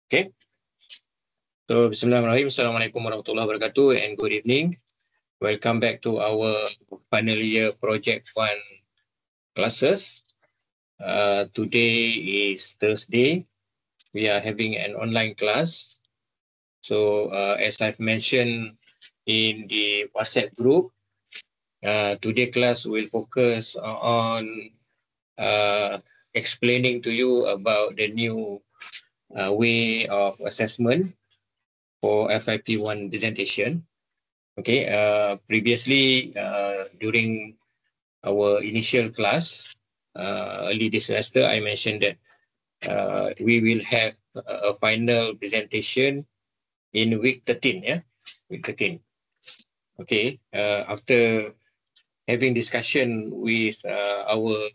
Okay. So, Bismillahirrahmanirrahim. Assalamualaikum warahmatullahi wabarakatuh and good evening. Welcome back to our final year project 1 classes. Today is Thursday. We are having an online class. So, as I've mentioned in the WhatsApp group, today class will focus on explaining to you about the new way of assessment for FYP1 presentation. Okay, previously during our initial class, early this semester, I mentioned that we will have a final presentation in week 13, yeah, week 13. Okay, after having discussion with our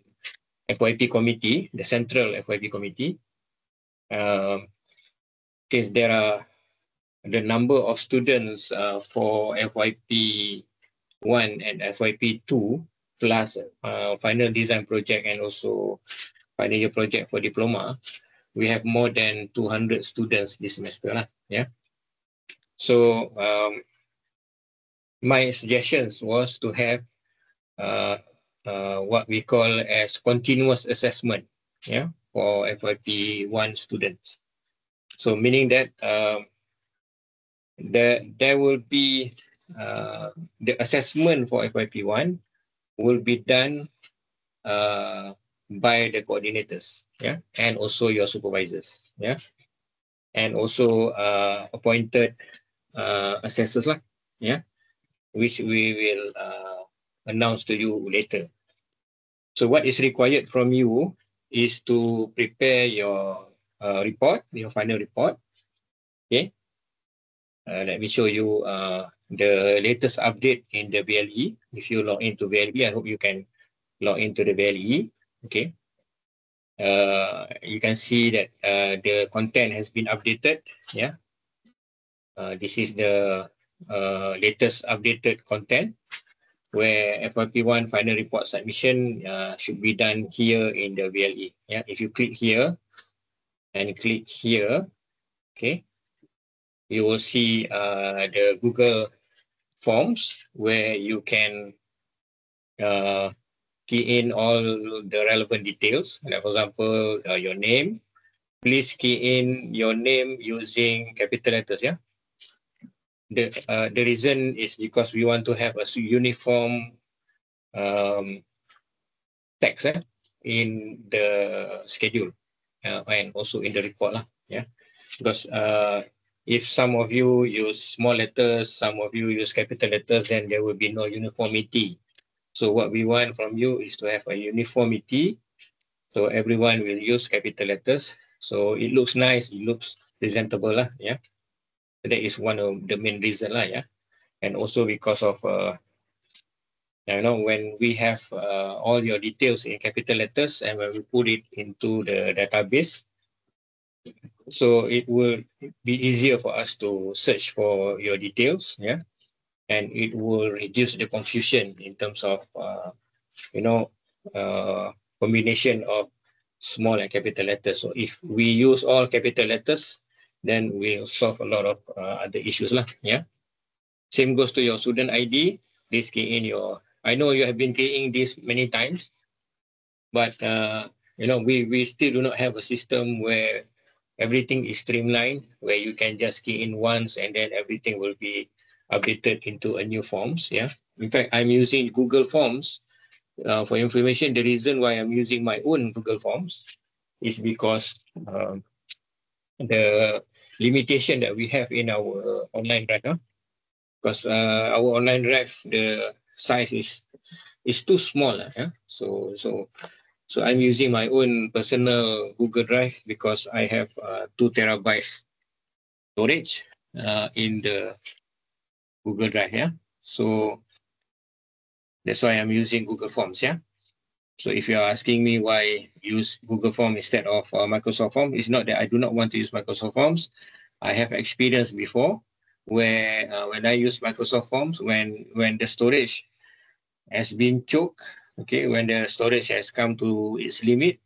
FYP committee, the central FYP committee, since there are the number of students for FYP 1 and FYP 2 plus final design project and also final year project for diploma, we have more than 200 students this semester lah, yeah. So my suggestions was to have what we call as continuous assessment, yeah, for FYP 1 students. So meaning that there will be the assessment for FYP 1 will be done by the coordinators, yeah, and also your supervisors, yeah, and also appointed assessors lah, yeah, which we will announce to you later. So what is required from you is to prepare your report, your final report. Okay. Let me show you the latest update in the VLE. If you log into VLE, I hope you can log into the VLE. Okay. You can see that the content has been updated. Yeah. This is the latest updated content where FYP1 final report submission should be done here in the VLE. Yeah. If you click here and click here, okay, you will see the Google Forms where you can key in all the relevant details. Like for example, your name. Please key in your name using capital letters. Yeah. The reason is because we want to have a uniform text in the schedule and also in the report lah. Yeah. Because if some of you use small letters, some of you use capital letters, then there will be no uniformity. So what we want from you is to have a uniformity. So everyone will use capital letters. So it looks nice, it looks presentable lah. Yeah. So that is one of the main reason lah. Yeah. And also because of when we have all your details in capital letters and when we put it into the database, so it will be easier for us to search for your details, yeah, and it will reduce the confusion in terms of combination of small and capital letters. So if we use all capital letters, then we'll solve a lot of other issues lah. Yeah. Same goes to your student ID. Please key in your. I know you have been keying this many times, but we still do not have a system where everything is streamlined, where you can just key in once and then everything will be updated into a new forms. Yeah. In fact, I'm using Google Forms. For information, the reason why I'm using my own Google Forms is because the limitation that we have in our online drive. Because our online drive, the size is too small. Yeah? So I'm using my own personal Google Drive because I have 2 terabytes storage in the Google Drive. Yeah. So that's why I'm using Google Forms. Yeah. So if you're asking me why use Google Forms instead of Microsoft Forms, it's not that I do not want to use Microsoft Forms. I have experience before where when I use Microsoft Forms, when the storage has been choked, okay, when the storage has come to its limit,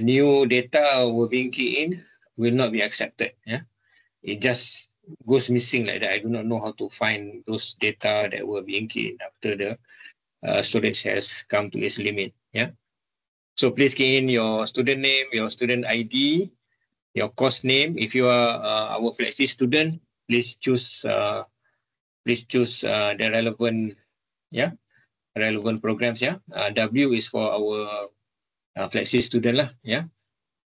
new data will be keyed in, will not be accepted. Yeah, it just goes missing like that. I do not know how to find those data that were being keyed in after the storage has come to its limit. Yeah, so please key in your student name, your student ID, your course name. If you are our Flexi student, please choose the relevant programs. Yeah, W is for our Flexi student lah. Yeah,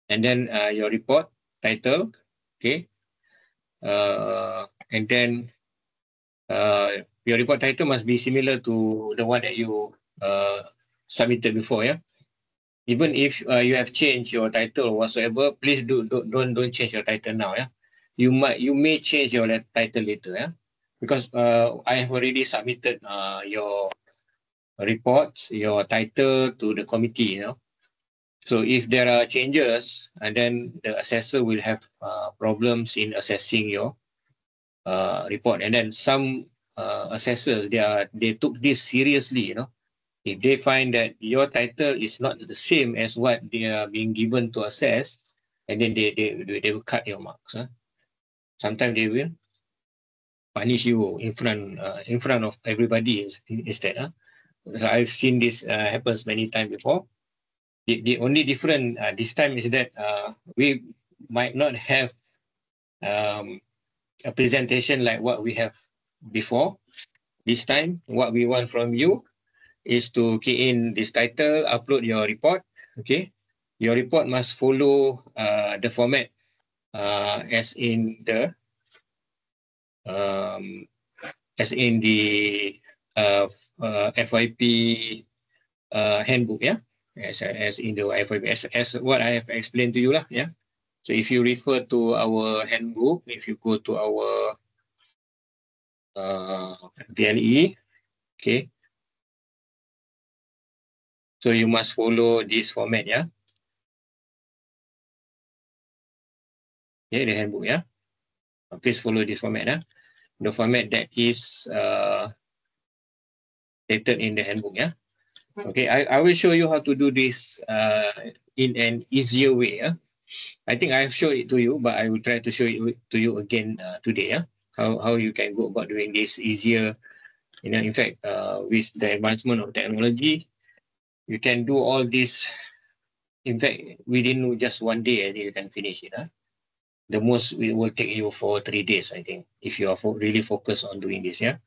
and then your report title. Okay, and then your report title must be similar to the one that you submitted before. Yeah, even if you have changed your title or whatsoever, please don't change your title now. Yeah, you may change your title later. Yeah, because I have already submitted your reports, your title to the committee. You know, so if there are changes, and then the assessor will have problems in assessing your report. And then some assessors, they took this seriously. You know, if they find that your title is not the same as what they are being given to assess, and then they will cut your marks. Huh? Sometimes they will punish you in front of everybody instead. Huh? So I've seen this happens many times before. The only difference this time is that we might not have a presentation like what we have before. This time, what we want from you is to key in this title, upload your report. Okay, your report must follow the format as in the FYP handbook. Yeah, as in the FYP, as what I have explained to you lah. Yeah. So if you refer to our handbook, if you go to our VLE, okay. So you must follow this format, yeah. Okay, the handbook, yeah. Please follow this format, yeah. The format that is stated in the handbook, yeah. Okay, I will show you how to do this in an easier way, yeah. I think I have showed it to you, but I will try to show it to you again today, yeah. How you can go about doing this easier. You know, in fact, with the advancement of technology, you can do all this. In fact, within just one day, I think you can finish it. Huh? The most it will take you for 3 days, I think, if you are really focused on doing this. Yeah.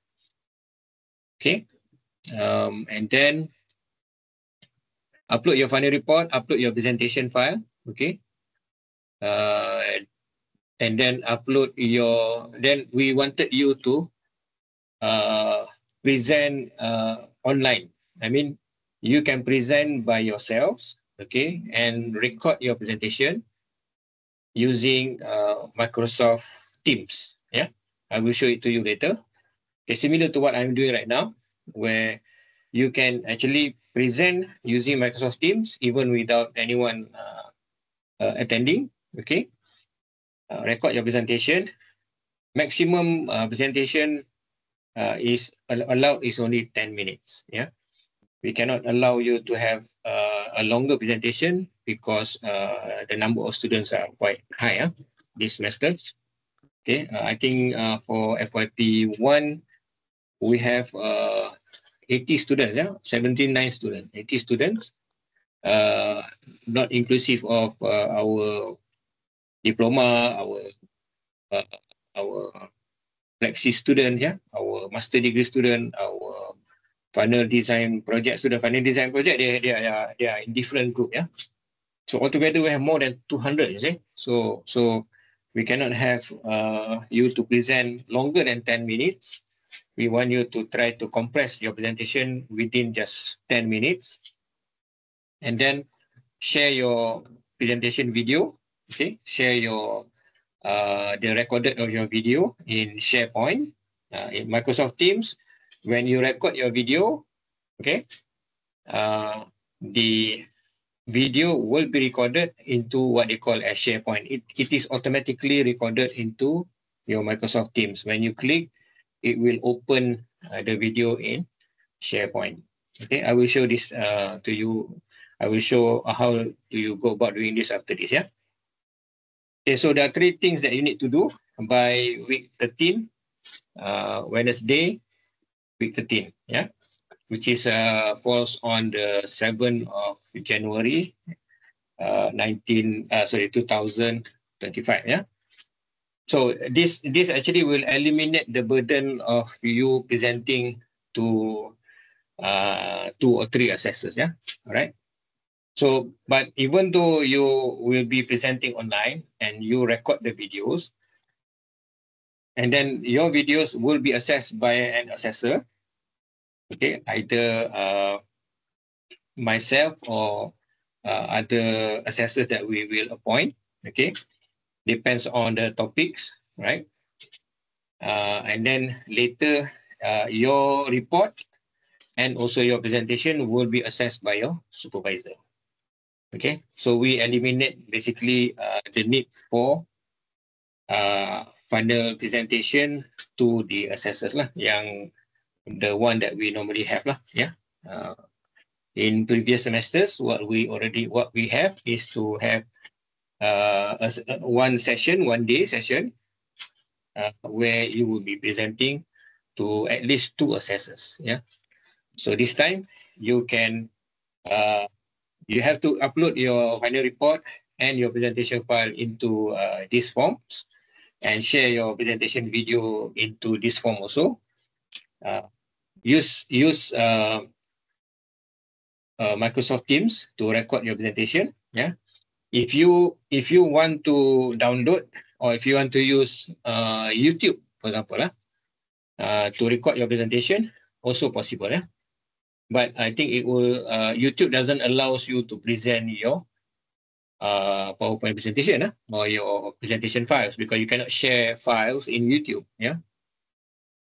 Okay. And then upload your final report, upload your presentation file. Okay. And then upload your. Then we wanted you to present online. I mean, you can present by yourselves. Okay, and record your presentation using Microsoft Teams. Yeah, I will show it to you later. Okay, similar to what I'm doing right now, where you can actually present using Microsoft Teams even without anyone attending. Okay, record your presentation. Maximum presentation is allowed is only 10 minutes. Yeah. We cannot allow you to have a longer presentation because the number of students are quite high this semester. Okay, I think for FYP 1, we have 80 students, 79 students, 80 students, not inclusive of our diploma, our flexi students, our master degree student, our final design project. So the final design project, they are in different group, yeah. So altogether we have more than 200, you see. So we cannot have you to present longer than 10 minutes. We want you to try to compress your presentation within just 10 minutes. And then share your presentation video, okay? Share your the recorded of your video in SharePoint, in Microsoft Teams. When you record your video, okay, the video will be recorded into what they call as SharePoint. It is automatically recorded into your Microsoft Teams. When you click, it will open the video in SharePoint. Okay, I will show this to you. I will show how do you go about doing this after this, yeah? Okay, so there are 3 things that you need to do by week 13, Wednesday, week 13, yeah, which is falls on the 7th of January, 2025, yeah. So this actually will eliminate the burden of you presenting to 2 or 3 assessors, yeah, all right. So, but even though you will be presenting online and you record the videos, and then your videos will be assessed by an assessor, okay, either myself or other assessors that we will appoint, okay, depends on the topics, right? And then later, your report and also your presentation will be assessed by your supervisor. Okay, so we eliminate basically the need for final presentation to the assessors lah, yang the one that we normally have lah, yeah. In previous semesters, what we have is to have one day session, where you will be presenting to at least 2 assessors, yeah. So this time you can you have to upload your final report and your presentation file into these forms and share your presentation video into this form also. Use Microsoft Teams to record your presentation, yeah. If you want to download or if you want to use YouTube, for example, to record your presentation, also possible, yeah. But I think it will YouTube doesn't allow you to present your PowerPoint presentation or your presentation files, because you cannot share files in YouTube, yeah.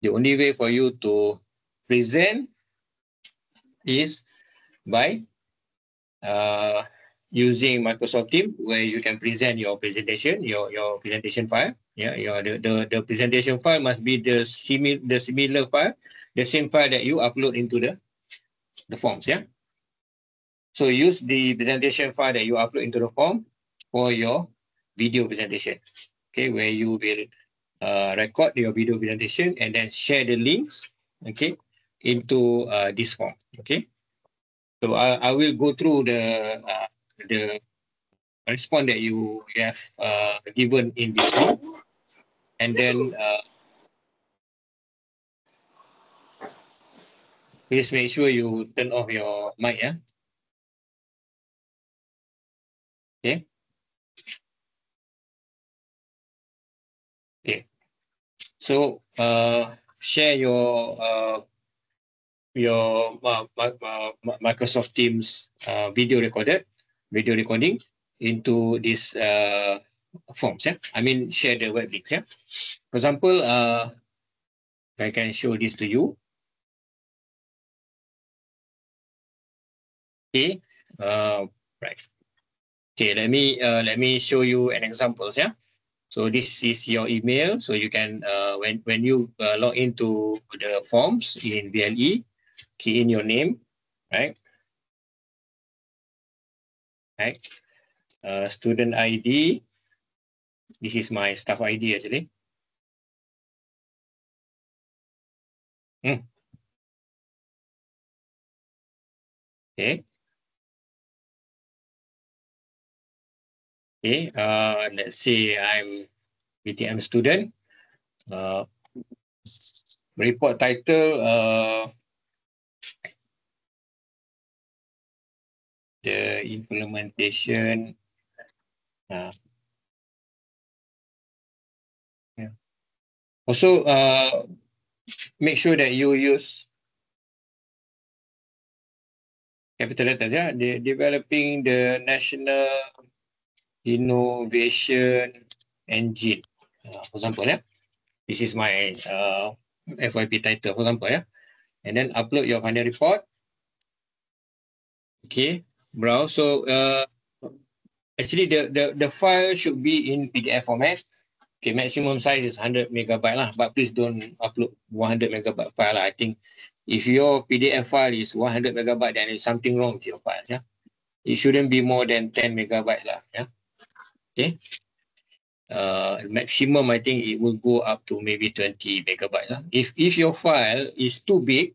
The only way for you to present is by using Microsoft Teams, where you can present your presentation, your presentation file, yeah. The presentation file must be the similar file, the same file that you upload into the forms, yeah. So use the presentation file that you upload into the form for your video presentation, okay, where you will record your video presentation and then share the links, okay, into this form, okay. So I will go through the response that you have given in this form, and then please make sure you turn off your mic, yeah. Okay. Okay. So share your Microsoft Teams video recording into this forms, yeah. I mean, share the web links, yeah. For example, I can show this to you. Okay. Right. Okay. Let me show you an example, yeah. So this is your email. So you can when you log into the forms in VLE, key in your name, right? Right. Student ID. This is my staff ID actually. Okay. Okay. Let's say I'm BTM student. Report title. The implementation. Yeah. Also, make sure that you use capital letters, yeah. Developing the national innovation engine. For example, yeah. This is my FYP title, for example, yeah. And then upload your final report. Okay, browse. So actually the file should be in PDF format. Okay, maximum size is 100 megabyte lah, but please don't upload 100 megabyte file lah. I think if your PDF file is 100 megabyte, then there's something wrong with your files, yeah. It shouldn't be more than 10 megabytes lah, yeah. Okay. maximum, I think it will go up to maybe 20 megabytes. If your file is too big,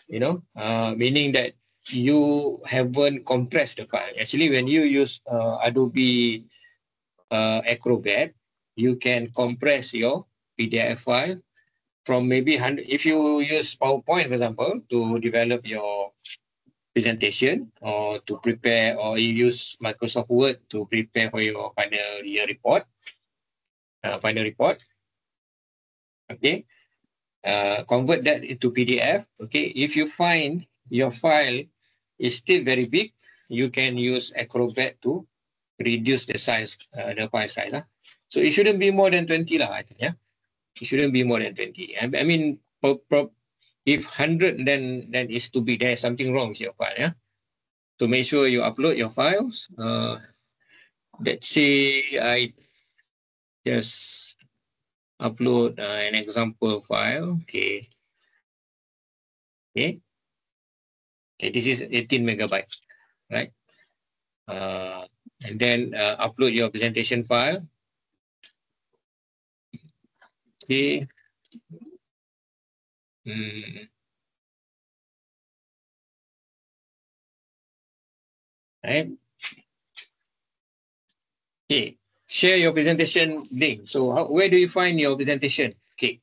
meaning that you haven't compressed the file. Actually, when you use Adobe Acrobat, you can compress your PDF file from maybe 100. If you use PowerPoint, for example, to develop your presentation or to prepare, or you use Microsoft Word to prepare for your final year report, okay, convert that into PDF. Okay, if you find your file is still very big, you can use Acrobat to reduce the size, the file size. So it shouldn't be more than 20 lah, I think, yeah. It shouldn't be more than 20. I mean, if 100, then it's too big. There's something wrong with your file, yeah. So make sure you upload your files. Let's say I just upload an example file. Okay. Okay. Okay, this is 18 megabytes, right? And then upload your presentation file. Okay. Right. Okay. Share your presentation link. So where do you find your presentation? Okay.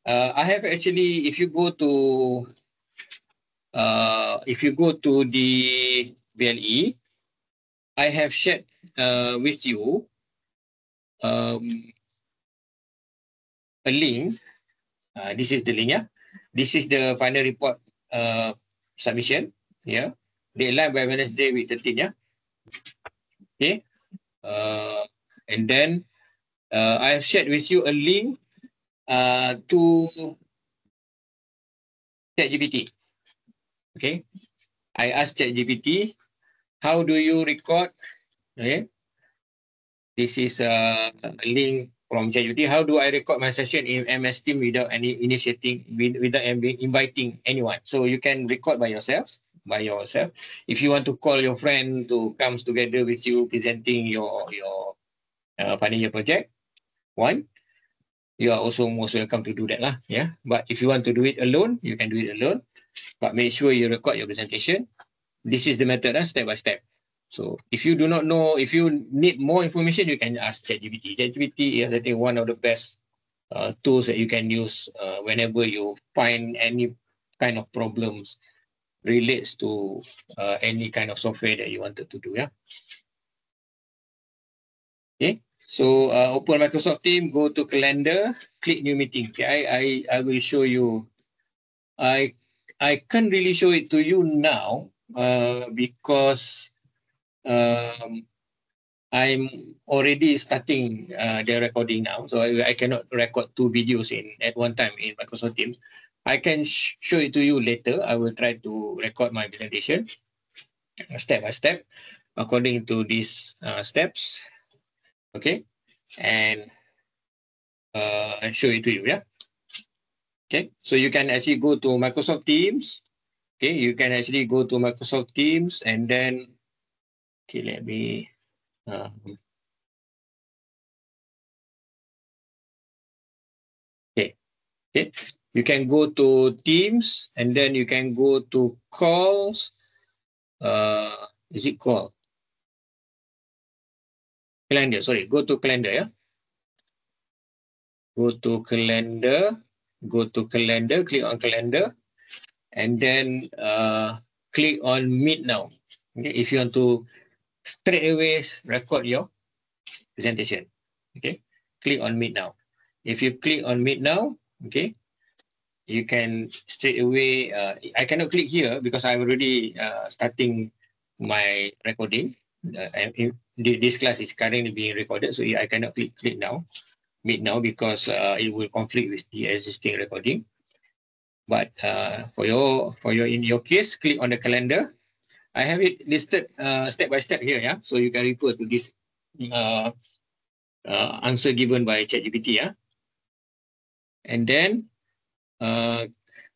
I have actually, if you go to the BLE, I have shared with you a link. This is the link, yeah. This is the final report submission, yeah. Deadline by Wednesday week 13, yeah. Okay. And then I have shared with you a link to ChatGPT. Okay. I asked ChatGPT, how do you record? Okay. This is a link from ChatGPT. How do I record my session in MS Team without any initiating, without inviting anyone? So you can record by yourself. If you want to call your friend to come together with you presenting your final year project, you are also most welcome to do that lah. Yeah. But if you want to do it alone, you can do it alone. But make sure you record your presentation. This is the method, step by step. So if you do not know, if you need more information, you can ask ChatGPT. ChatGPT is, I think, one of the best tools that you can use whenever you find any kind of problems relates to any kind of software that you wanted to do. Yeah. Okay. So open Microsoft Teams, go to calendar, click new meeting. Okay, I will show you. I can't really show it to you now because I'm already starting the recording now. So I cannot record two videos at one time in Microsoft Teams. I can show it to you later. I will try to record my presentation step by step according to these steps. Okay. And show it to you, yeah. Okay, so you can actually go to Microsoft Teams. Okay, you can actually go to Microsoft Teams and then, okay, let me, okay, you can go to Teams and then you can go to calls. Is it call? Calendar, sorry, go to calendar, yeah. Go to calendar, click on calendar, and then click on Meet now. Okay, if you want to straight away record your presentation. Okay, click on Meet now. If you click on Meet now, okay, you can straight away. I cannot click here because I'm already starting my recording. This class is currently being recorded, so I cannot click now, Meet now, because it will conflict with the existing recording. But for your in your case, click on the calendar. I have it listed step by step here, yeah. So you can refer to this answer given by ChatGPT, yeah. And then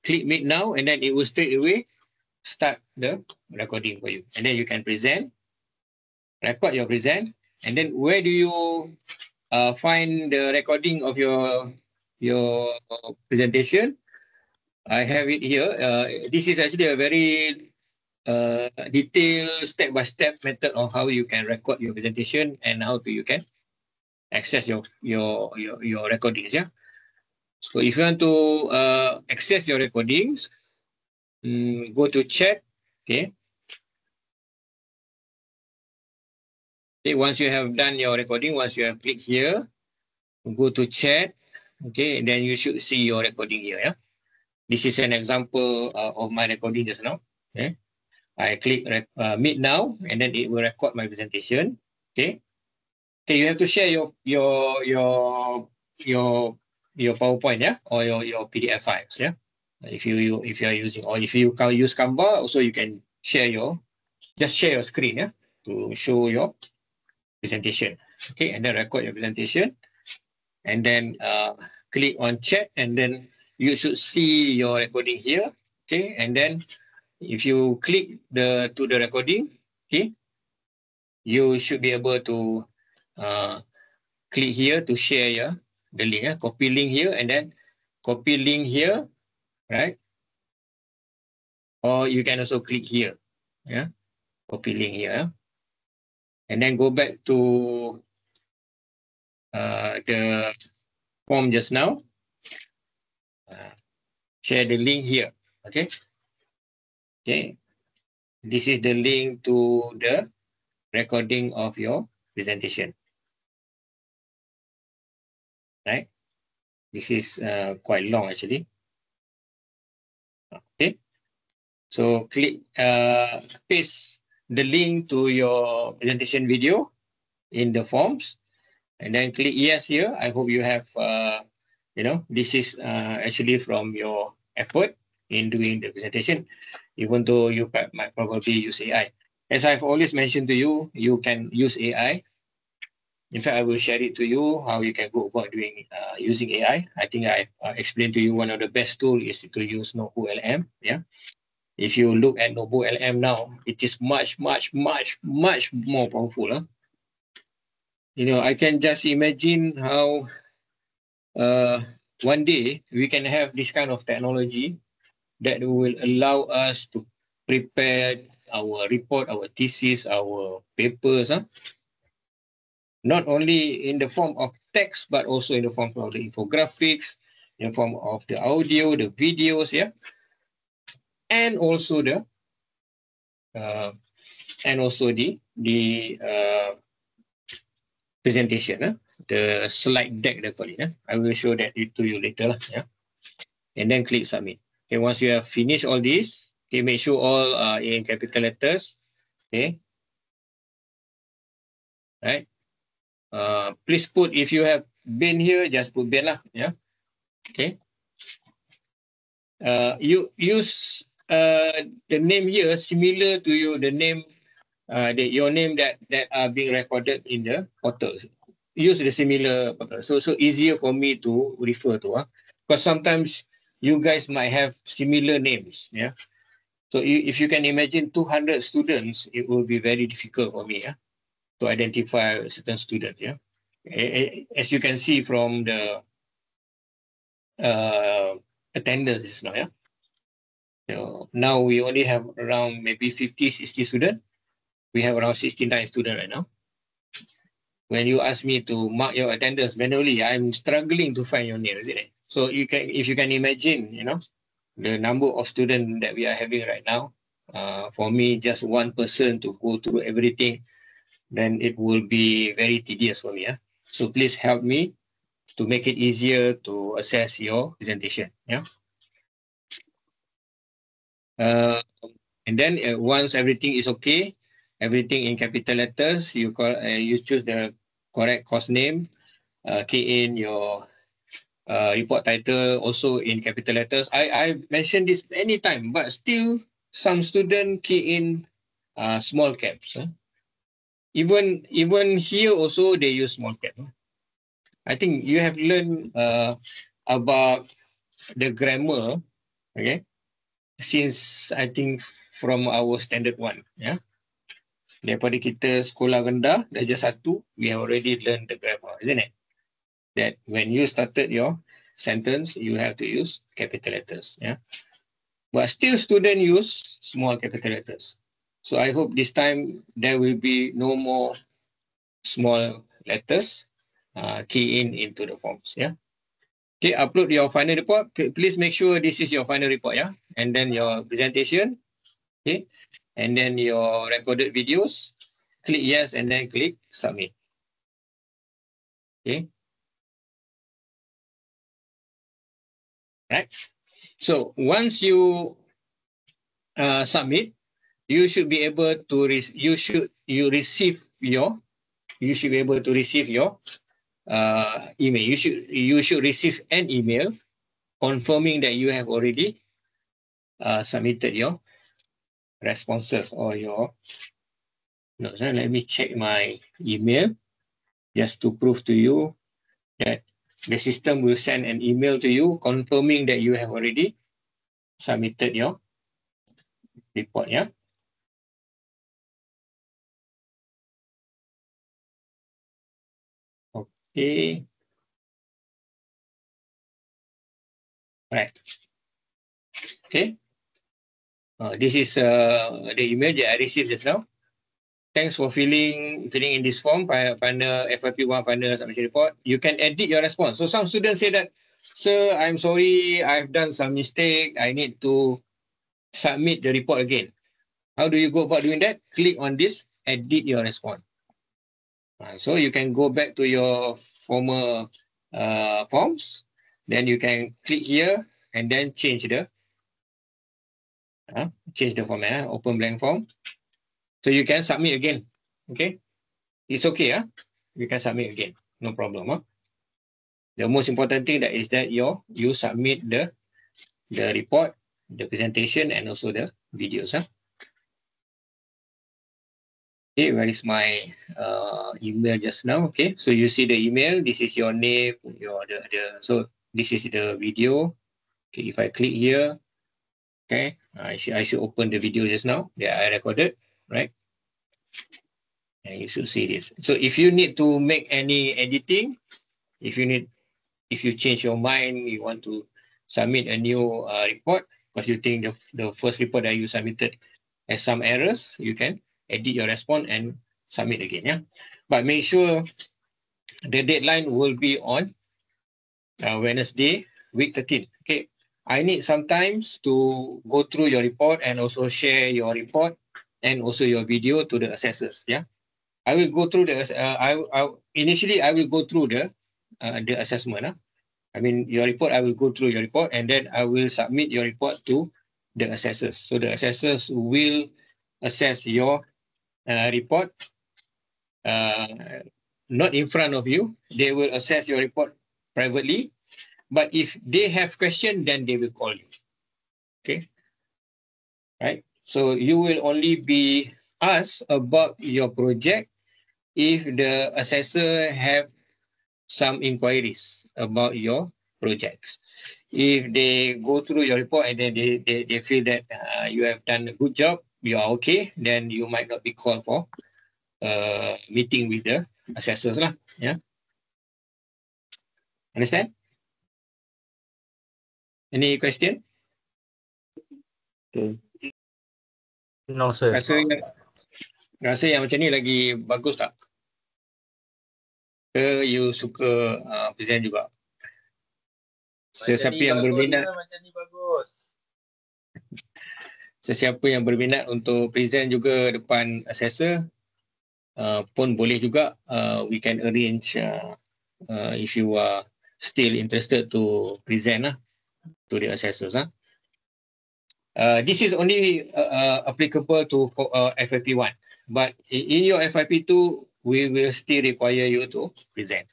click Meet now, and then it will straight away start the recording for you. And then you can present, record your present, and then where do you find the recording of your presentation. I have it here. This is actually a very detailed step-by-step method of how you can record your presentation and how you can access your recordings. Yeah. So if you want to access your recordings, go to chat. Okay. Okay. Once you have done your recording, once you have clicked here, go to chat. Okay. Then you should see your recording here. Yeah. This is an example of my recording just now. Okay. I click meet now, and then it will record my presentation. Okay. Okay. You have to share your PowerPoint, yeah, or your PDF files, yeah. If you are using, or if you can use Canva, also you can share just share your screen, yeah, to show your presentation. Okay, and then record your presentation, and then click on chat, and then you should see your recording here. Okay, and then if you click to the recording, okay, you should be able to click here to share the link. Copy link here, and then copy link here, right? Or you can also click here, yeah, copy link here, and then go back to the form just now. Share the link here, okay? Okay, this is the link to the recording of your presentation, right? This is quite long actually. Okay, so click paste the link to your presentation video in the forms, and then click yes here. I hope you have this is actually from your effort in doing the presentation, even though you might probably use AI. As I've always mentioned to you, you can use AI. In fact, I will share it to you how you can go about doing using AI. I think I explained to you one of the best tools is to use Notebook LM. Yeah. If you look at Notebook LM now, it is much, much, much, much more powerful. Huh? I can just imagine how one day we can have this kind of technology that will allow us to prepare our report, our thesis, our papers, not only in the form of text, but also in the form of the infographics, in the form of the audio, the videos, yeah, and also the presentation, the slide deck they call it. I will show that to you later, yeah. And then click submit. Okay, once you have finished all this, okay, make sure all are in capital letters. Okay. Right. Please put, if you have been here, just put been lah. Yeah. Okay. You use the name here similar to the name, your name that are being recorded in the portal. Use the similar portal. So easier for me to refer to. Because sometimes you guys might have similar names. Yeah. So if you can imagine 200 students, it will be very difficult for me, to identify certain students. Yeah. As you can see from the attendance now. Yeah. So now we only have around maybe 50, 60 students. We have around 69 students right now. When you ask me to mark your attendance manually, I'm struggling to find your name, isn't it? So if you can imagine, the number of students that we are having right now, for me, just one person to go through everything, then it will be very tedious for me. So please help me to make it easier to assess your presentation. Yeah. And then once everything is okay, everything in capital letters, you choose the correct course name, key in your report title also in capital letters. I mentioned this many times, but still some students key in small caps. Even here also they use small cap. I think you have learned about the grammar, okay, since I think from our standard 1, yeah. Daripada kita sekolah rendah, darjah 1, we have already learned the grammar, isn't it? that when you started your sentence, you have to use capital letters. Yeah. But still students use small capital letters. So I hope this time there will be no more small letters key in into the forms. Yeah. Okay, upload your final report. Please make sure this is your final report. Yeah. And then your presentation. Okay. And then your recorded videos. Click yes and then click submit. Okay. Right. So once you submit, you should be able to you should be able to receive your email. You should receive an email confirming that you have already submitted your responses or your notes. Let me check my email just to prove to you that the system will send an email to you confirming that you have already submitted your report. Yeah. Okay. Right. Okay. This is the email that I received just now. Thanks for filling in this form, final FYP1 final submission report. You can edit your response. So some students say that, sir, I'm sorry, I've done some mistake. I need to submit the report again. How do you go about doing that? Click on this, edit your response. So you can go back to your former forms. Then you can click here and then change the format, open blank form. So you can submit again. Okay, it's okay. You can submit again, no problem. The most important thing that is that you submit the report, the presentation, and also the videos. Okay, where is my email just now? Okay, so you see the email. This is your name. So this is the video. Okay, if I click here, okay, I should open the video just now that I recorded, right? And you should see this. So if you need to make any editing, if you change your mind, you want to submit a new report because you think the first report that you submitted has some errors, you can edit your response and submit again. Yeah, but make sure the deadline will be on Wednesday, week 13. Okay, I need sometimes to go through your report and also share your report and also your video to the assessors. Yeah, I will go through the. Initially I will go through the assessment. I mean, your report, I will go through your report and then I will submit your report to the assessors. So the assessors will assess your report not in front of you. They will assess your report privately. But if they have question, then they will call you. Okay. Right. So you will only be asked about your project if the assessor have some inquiries about your projects. If they go through your report and then they feel that you have done a good job, you are okay, then you might not be called for meeting with the assessors lah. Yeah. Understand? Any question? Okay. No, sir. Rasa yang macam ni lagi bagus tak? Ke you suka present juga? Sesiapa yang berminat, macam ni bagus. Sesiapa yang berminat untuk present juga depan assessor pun boleh juga. We can arrange if you are still interested to present to the assessors. This is only applicable to FYP1, but in your FYP2, we will still require you to present.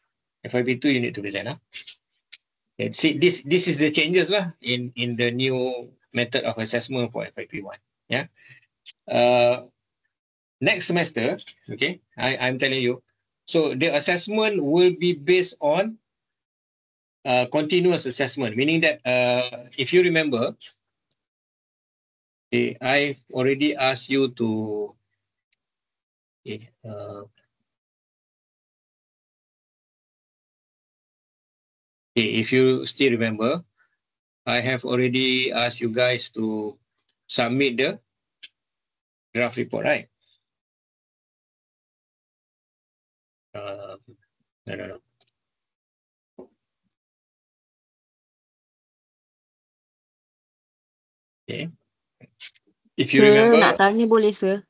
FYP2, you need to present. See, this is the changes in the new method of assessment for FYP1. Yeah. Next semester, okay, I'm telling you. So the assessment will be based on continuous assessment, meaning that if you remember, okay, I've already asked you to Okay, if you still remember, I have already asked you guys to submit the draft report, right? No. Okay. If you Sir, remember, nak tanya boleh, sir?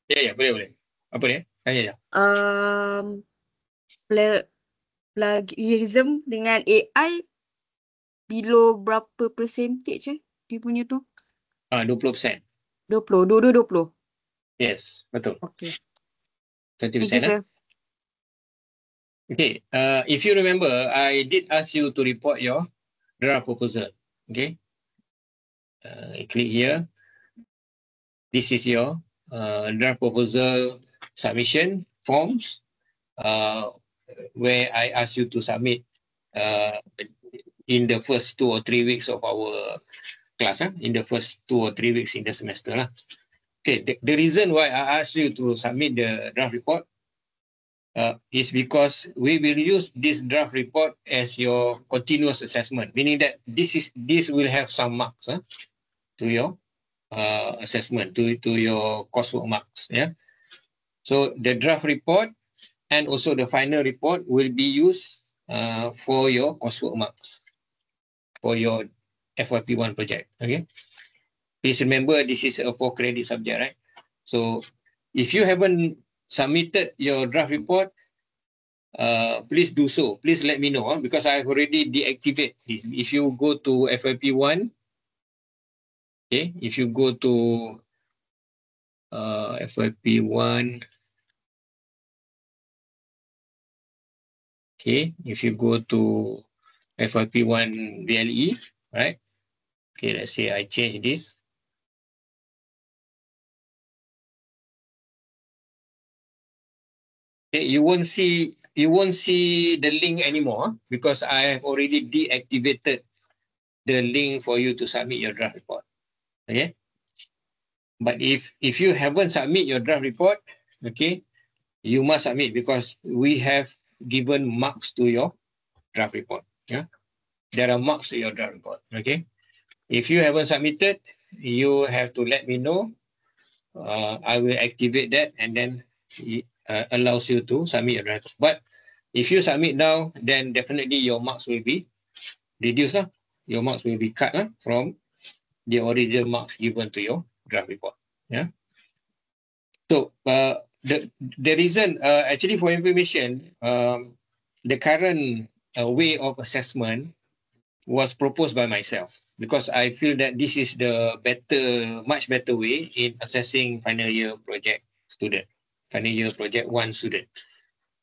boleh. Apa dia? Tanya je. Plagiarism dengan AI below berapa percentage dia punya tu? 20%. 20, dua 20. Yes, betul. Okay. 20%. Thank you, sir. Okay, if you remember, I did ask you to report your draft proposal. Okay, click here. This is your draft proposal submission forms, where I ask you to submit in the first 2 or 3 weeks of our class, in the first 2 or 3 weeks in the semester. Okay, the reason why I asked you to submit the draft report is because we will use this draft report as your continuous assessment, meaning that this will have some marks to your assessment, to your coursework marks. Yeah. So the draft report and also the final report will be used for your coursework marks for your FYP1 project. Okay. Please remember, this is a 4-credit subject, right? So if you haven't submitted your draft report, please do so. Please let me know because I've already deactivated this. If you go to FYP1, okay, if you go to FYP1, okay, if you go to FYP1 VLE, right? Okay, let's say I change this. Okay, you won't see the link anymore because I have already deactivated the link for you to submit your draft report. Okay. But if you haven't submit your draft report, okay, you must submit because we have given marks to your draft report. Yeah. There are marks to your draft report. Okay. If you haven't submitted, you have to let me know. I will activate that and then it allows you to submit your draft. But if you submit now, then definitely your marks will be reduced. Your marks will be cut from the original marks given to your draft report. Yeah. So the reason, actually for information, the current way of assessment was proposed by myself because I feel that this is the much better way in assessing final year project student, final year project 1 student.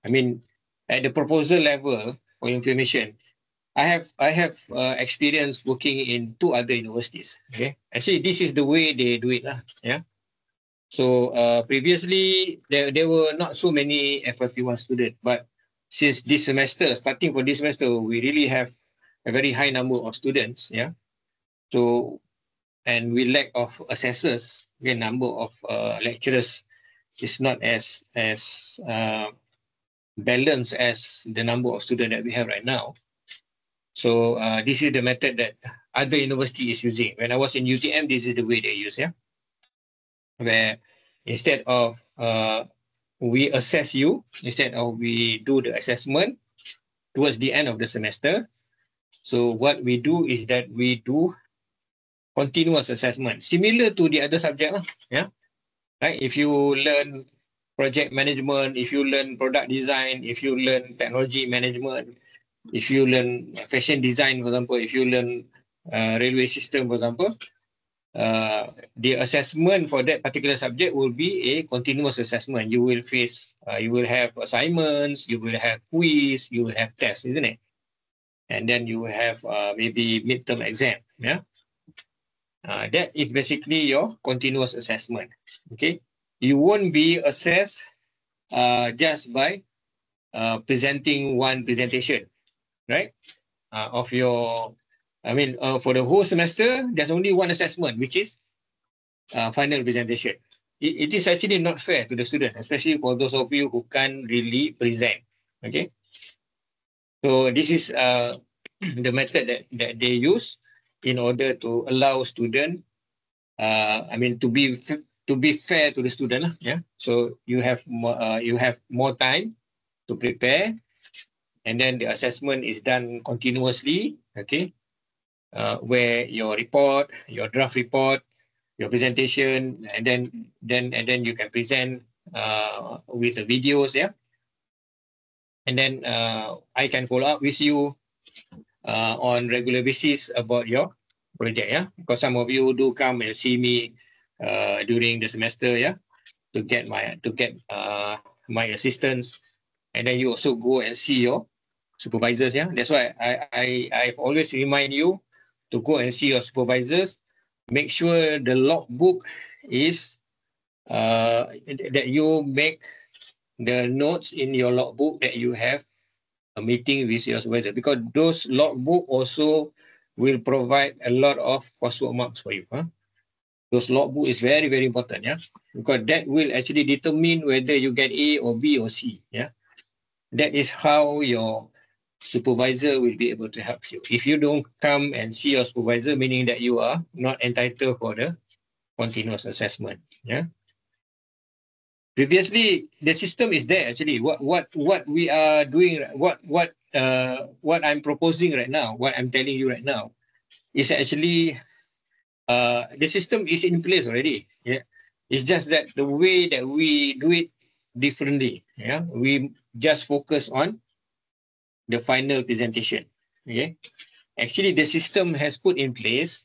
I mean, at the proposal level, for information, I have experience working in 2 other universities. Okay, actually this is the way they do it Yeah. So previously there were not so many FYP1 students, but since this semester, starting for this semester, we really have a very high number of students. Yeah. So and we lack of assessors. The number of lecturers is not as balanced as the number of students that we have right now. So this is the method that other university is using. When I was in UTM, this is the way they use. Yeah. Where instead of we assess you, instead of we do the assessment towards the end of the semester. So what we do is that we do continuous assessment, similar to the other subject. Yeah. Right. If you learn project management, if you learn product design, if you learn technology management, if you learn fashion design, for example, if you learn railway system, for example, the assessment for that particular subject will be a continuous assessment. You will face, you will have assignments, you will have quiz, you will have tests, isn't it? And then you will have maybe midterm exam. Yeah. That is basically your continuous assessment. Okay. You won't be assessed just by presenting one presentation, right? Of your, for the whole semester, there's only one assessment, which is final presentation. It is actually not fair to the student, especially for those of you who can't really present. Okay. So this is the method that they use in order to allow student, to be fair to the student lah, yeah. So you have more time to prepare, and then the assessment is done continuously, okay. Where your report, your draft report, your presentation, and then you can present with the videos, yeah. And then I can follow up with you on regular basis about your project, yeah. Because some of you do come and see me during the semester, yeah, to get my assistance, and then you also go and see your supervisors, yeah. That's why I've always remind you to go and see your supervisors. Make sure the logbook is that you make the notes in your logbook that you have a meeting with your supervisor, because those logbook also will provide a lot of coursework marks for you. Those logbook is very, very important, yeah, because that will actually determine whether you get A or B or C, yeah. That is how your supervisor will be able to help you. If you don't come and see your supervisor, meaning that you are not entitled for the continuous assessment, yeah. Previously, the system is there actually. What we are doing, what I'm proposing right now, what I'm telling you right now, is actually the system is in place already. Yeah, it's just that the way that we do it differently. Yeah, we just focus on the final presentation. Okay, actually, the system has put in place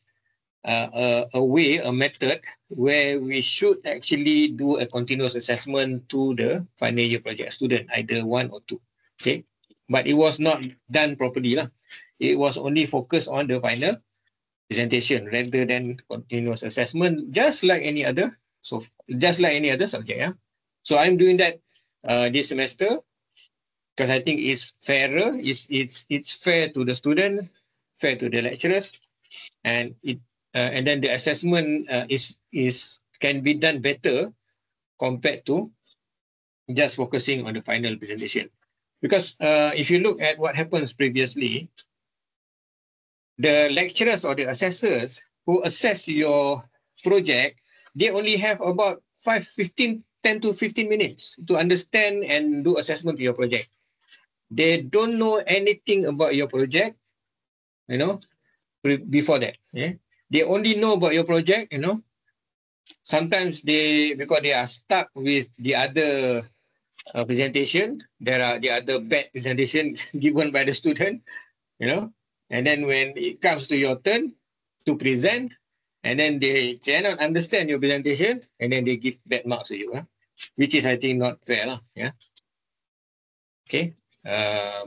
a method where we should actually do a continuous assessment to the final year project student, either 1 or 2. Okay, but it was not done properly lah. It was only focused on the final presentation rather than continuous assessment, just like any other subject. Yeah. So I'm doing that this semester because I think it's fairer. It's fair to the student, fair to the lecturers, and then the assessment can be done better compared to just focusing on the final presentation. Because if you look at what happens previously, the lecturers or the assessors who assess your project, they only have about 10 to 15 minutes to understand and do assessment to your project. They don't know anything about your project, before that. Yeah? They only know about your project, Sometimes because they are stuck with the other presentation, there are the other bad presentation given by the student, and then when it comes to your turn to present, and then they cannot understand your presentation, and then they give bad marks to you, which is, I think, not fair. Yeah. Okay.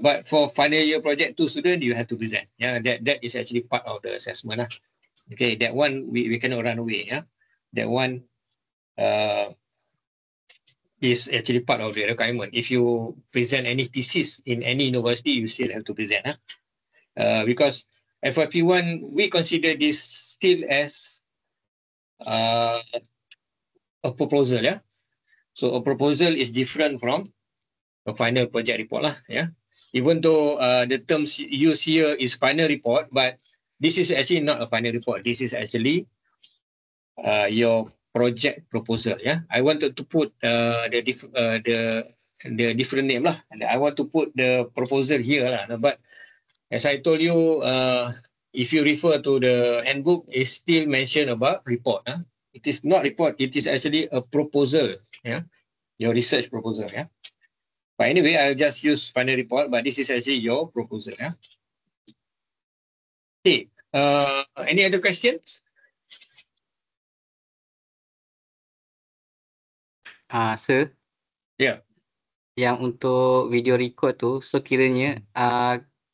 But for final year project 2 student, you have to present. Yeah, that is actually part of the assessment. Okay, that one we cannot run away. Yeah, that one is actually part of the requirement. If you present any thesis in any university, you still have to present. Because FYP1, we consider this still as a proposal. Yeah, so a proposal is different from a final project report. Yeah, even though the terms used here is final report, but this is actually not a final report. This is actually your project proposal. Yeah, I wanted to put the different name lah. I want to put the proposal here lah. But as I told you, if you refer to the handbook, it's still mentioned about report. It is not report. It is actually a proposal. Yeah, your research proposal. Yeah. But anyway, I'll just use final report. But this is actually your proposal. Yeah. Okay. Any other questions? Sir. Ya. Yang untuk video record tu, so kiranya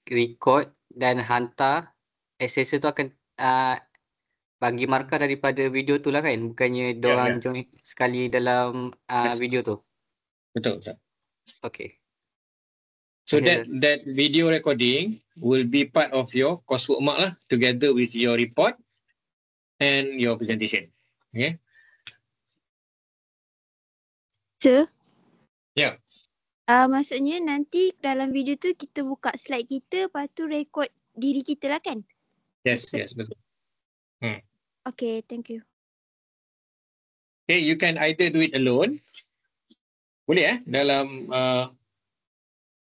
record dan hantar, assessor tu akan bagi markah daripada video tu lah kan? Bukannya diorang join sekali dalam video tu? Betul. Okay. So that video recording will be part of your coursework mark lah, together with your report and your presentation. Okay. Sir? Ya. Maksudnya nanti dalam video tu kita buka slide kita, lepas tu record diri kita lah kan? Yes, betul. Okay, thank you. Okay, you can either do it alone. Boleh dalam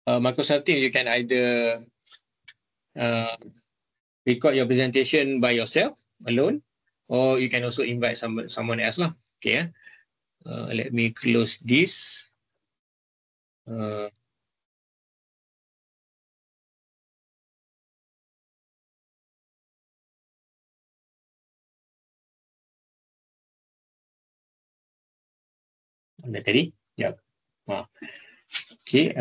Microsoft Teams, you can either record your presentation by yourself, alone, or you can also invite someone else lah. Okay, let me close this. Tadi? Yep. Okay,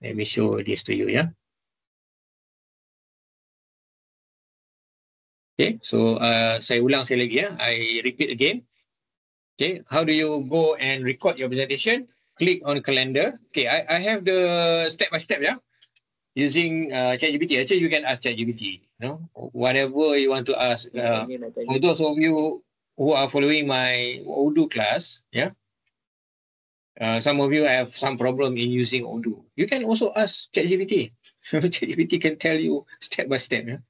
let me show this to you, yeah. Okay, so saya ulang sekali lagi, I repeat again. Okay, how do you go and record your presentation? Click on calendar. Okay, I have the step by step, yeah, using ChatGPT. Actually, you can ask ChatGPT, whatever you want to ask. For those of you who are following my Odoo class, yeah, some of you have some problem in using Odoo. You can also ask ChatGPT. ChatGPT can tell you step by step, yeah.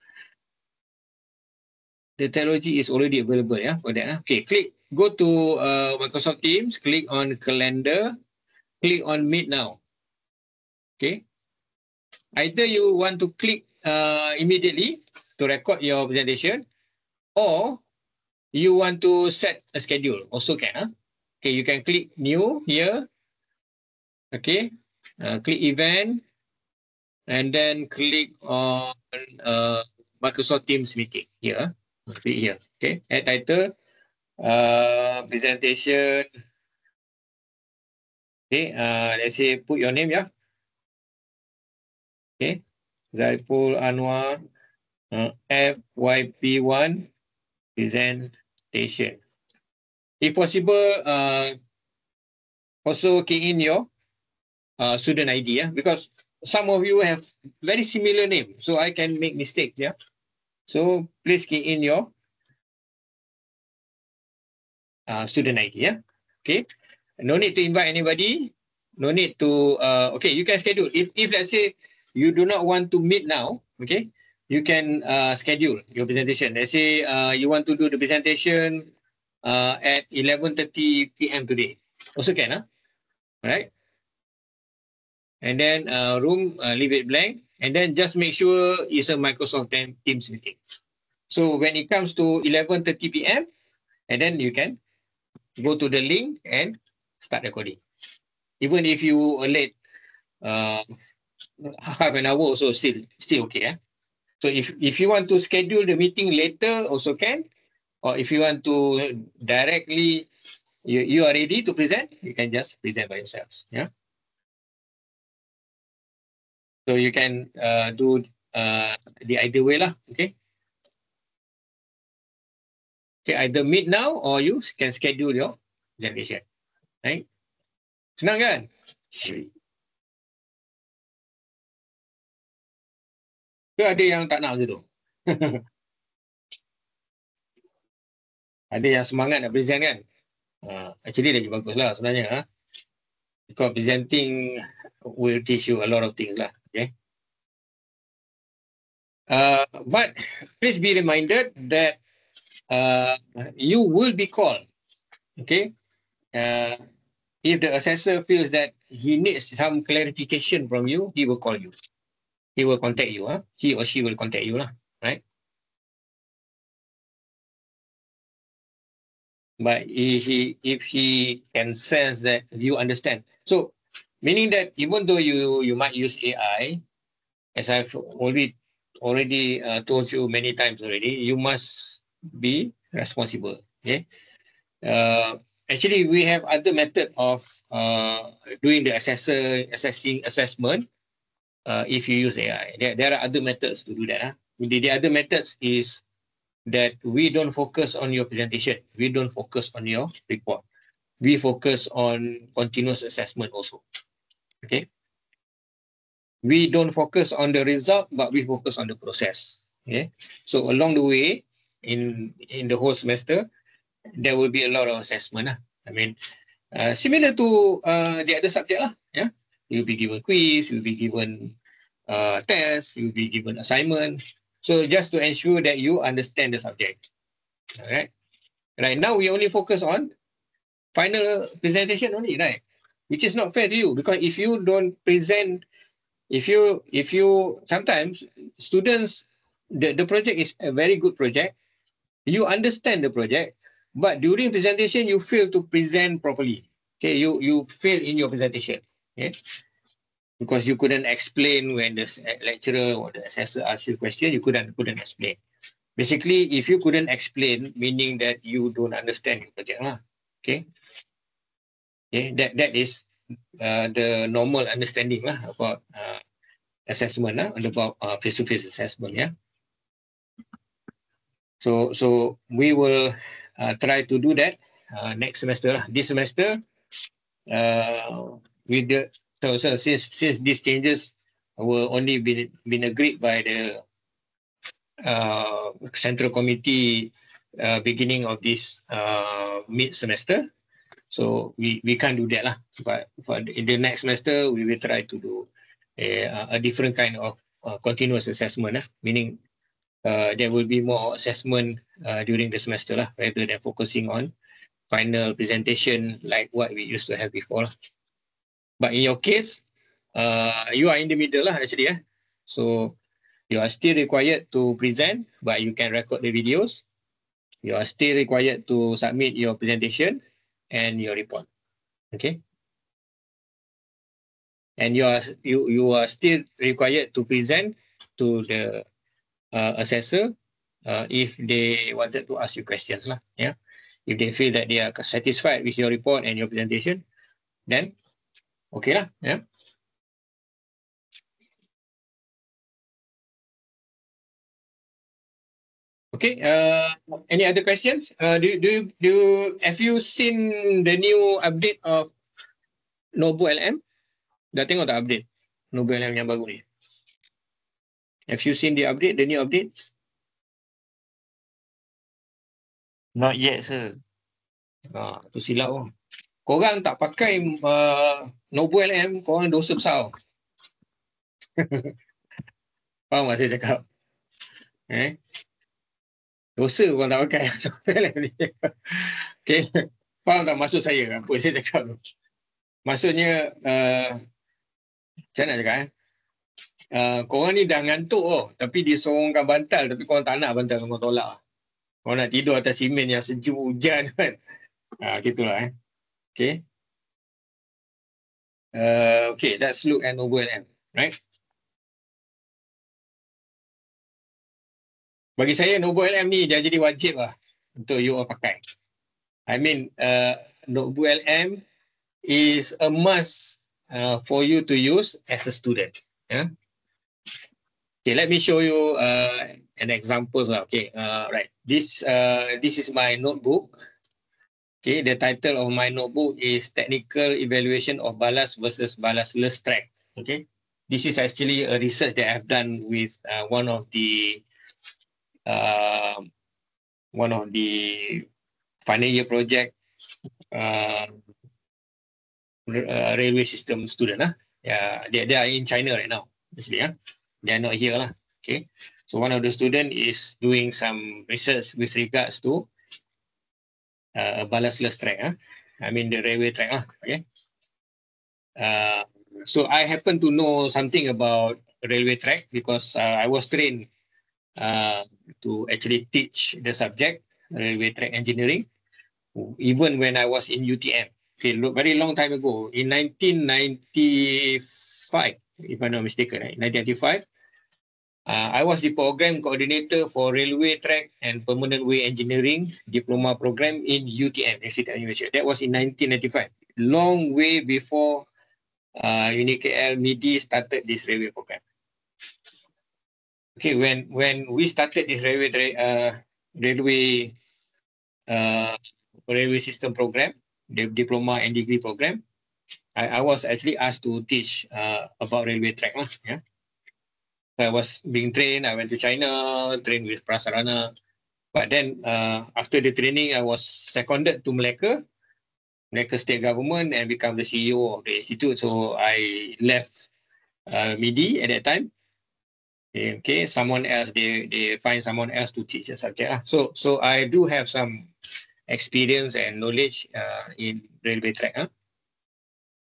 The technology is already available, yeah, for that. Okay, go to Microsoft Teams, click on calendar, click on Meet now. Okay. Either you want to click immediately to record your presentation, or you want to set a schedule, also can. Okay, you can click new here. Okay, click event, and then click on Microsoft Teams meeting here. Click here. Okay, add title, presentation. Okay, let's say put your name, yeah. Okay, Zaiful Anwar, FYP1 presentation. If possible, also key in your student ID, because some of you have very similar name, so I can make mistakes, yeah. So please key in your student ID, yeah. Okay, no need to invite anybody, no need to. Okay, you can schedule. If let's say you do not want to meet now, okay, you can schedule your presentation. Let's say you want to do the presentation at 11:30 p.m. today. Also can, right? And then room, leave it blank, and then just make sure it's a Microsoft Teams meeting. So when it comes to 11:30 p.m., and then you can go to the link and start recording. Even if you are late half an hour, also still okay. So if you want to schedule the meeting later, also can. Or if you want to directly, you are ready to present, you can just present by yourselves. Yeah. So you can do the either way lah. Okay. Okay, either meet now or you can schedule your presentation. Right? Senang kan? Ke ada yang tak nak macam tu? Ada yang semangat nak present kan? Actually lagi bagus lah sebenarnya. Because presenting will teach you a lot of things lah. Okay. But please be reminded that you will be called. Okay. If the assessor feels that he needs some clarification from you, he will call you. He will contact you. He or she will contact you lah. Right. But if he can sense that you understand. So meaning that even though you might use AI, as I've already told you many times already, you must be responsible. Okay. Actually, we have other method of doing the assessment. If you use AI, there are other methods to do that. The other methods is that we don't focus on your presentation. We don't focus on your report. We focus on continuous assessment also. Okay. We don't focus on the result, but we focus on the process. Okay. So along the way, in the whole semester, there will be a lot of assessment. I mean, similar to the other subject lah. Yeah. You'll be given quiz. You'll be given tests, you'll be given assignment. So just to ensure that you understand the subject. All right. Right now, we only focus on final presentation only, right? Which is not fair to you, because if you don't present, if you sometimes students, the project is a very good project, you understand the project, but during presentation you fail to present properly. Okay, you fail in your presentation. Okay, because you couldn't explain when the lecturer or the assessor asked you a question, you couldn't explain. Basically, if you couldn't explain, meaning that you don't understand your project lah. Okay. Okay, that is the normal understanding lah about assessment lah, about face-to-face assessment. Yeah. So we will try to do that next semester lah. This semester, with the so since these changes were only been agreed by the central committee beginning of this mid semester. So we can't do that lah. But for in the next semester, we will try to do a different kind of continuous assessment lah. Meaning there will be more assessment during the semester lah, rather than focusing on final presentation like what we used to have before lah. But in your case, you are in the middle lah actually. So you are still required to present, but you can record the videos. You are still required to submit your presentation and your report. Okay. And you are still required to present to the assessor if they wanted to ask you questions lah. Yeah. If they feel that they are satisfied with your report and your presentation, then okay lah. Yeah. Okay. Any other questions? Have you seen the new update of Nobu LM? Dah tengok tak update Nobu LM yang baru ni? Have you seen the update, the new updates? Not yet, sir. Tu silap oh. Korang tak pakai Nobu LM, korang dosa besar. Faham tak saya cakap? Dosa korang tak pakai Nobu LM ni. Okay. Faham tak maksud saya? Apa saya cakap tu? Maksudnya, macam mana cakap korang ni dah ngantuk tapi disorongkan bantal, tapi korang tak nak bantal korang tolak. Korang nak tidur atas simen yang sejuk hujan kan. Gitulah Okay. Okay, let's look at Nobu LM, right? Bagi saya Nobu LM ni dah jadi wajib lah untuk you all pakai. I mean, Nobu LM is a must for you to use as a student. Yeah. Okay, let me show you an example lah. Okay, right. This is my notebook. Okay, the title of my notebook is Technical Evaluation of Ballast versus Ballastless Track. Okay, this is actually a research that I've done with one of the final year project railway system student. Yeah, they are in China right now. Actually, they are not here lah. Okay, so one of the student is doing some research with regards to ballastless track. I mean the railway track lah. Okay. So I happen to know something about railway track because I was trained to actually teach the subject railway track engineering even when I was in UTM. Okay, very long time ago in 1995, if I'm not mistaken, right? 1995. I was the program coordinator for Railway Track and Permanent Way Engineering Diploma Program in UTM, University of Indonesia. That was in 1995, long way before UniKL MIDI started this railway program. Okay, when we started this railway system program, the diploma and degree program, I was actually asked to teach about railway track lah. Yeah. I was being trained. I went to China, trained with Prasarana. But then after the training, I was seconded to Malacca state government and become the CEO of the institute. So I left MIDI at that time. Okay, someone else, they find someone else to teach the subject. So I do have some experience and knowledge in railway track.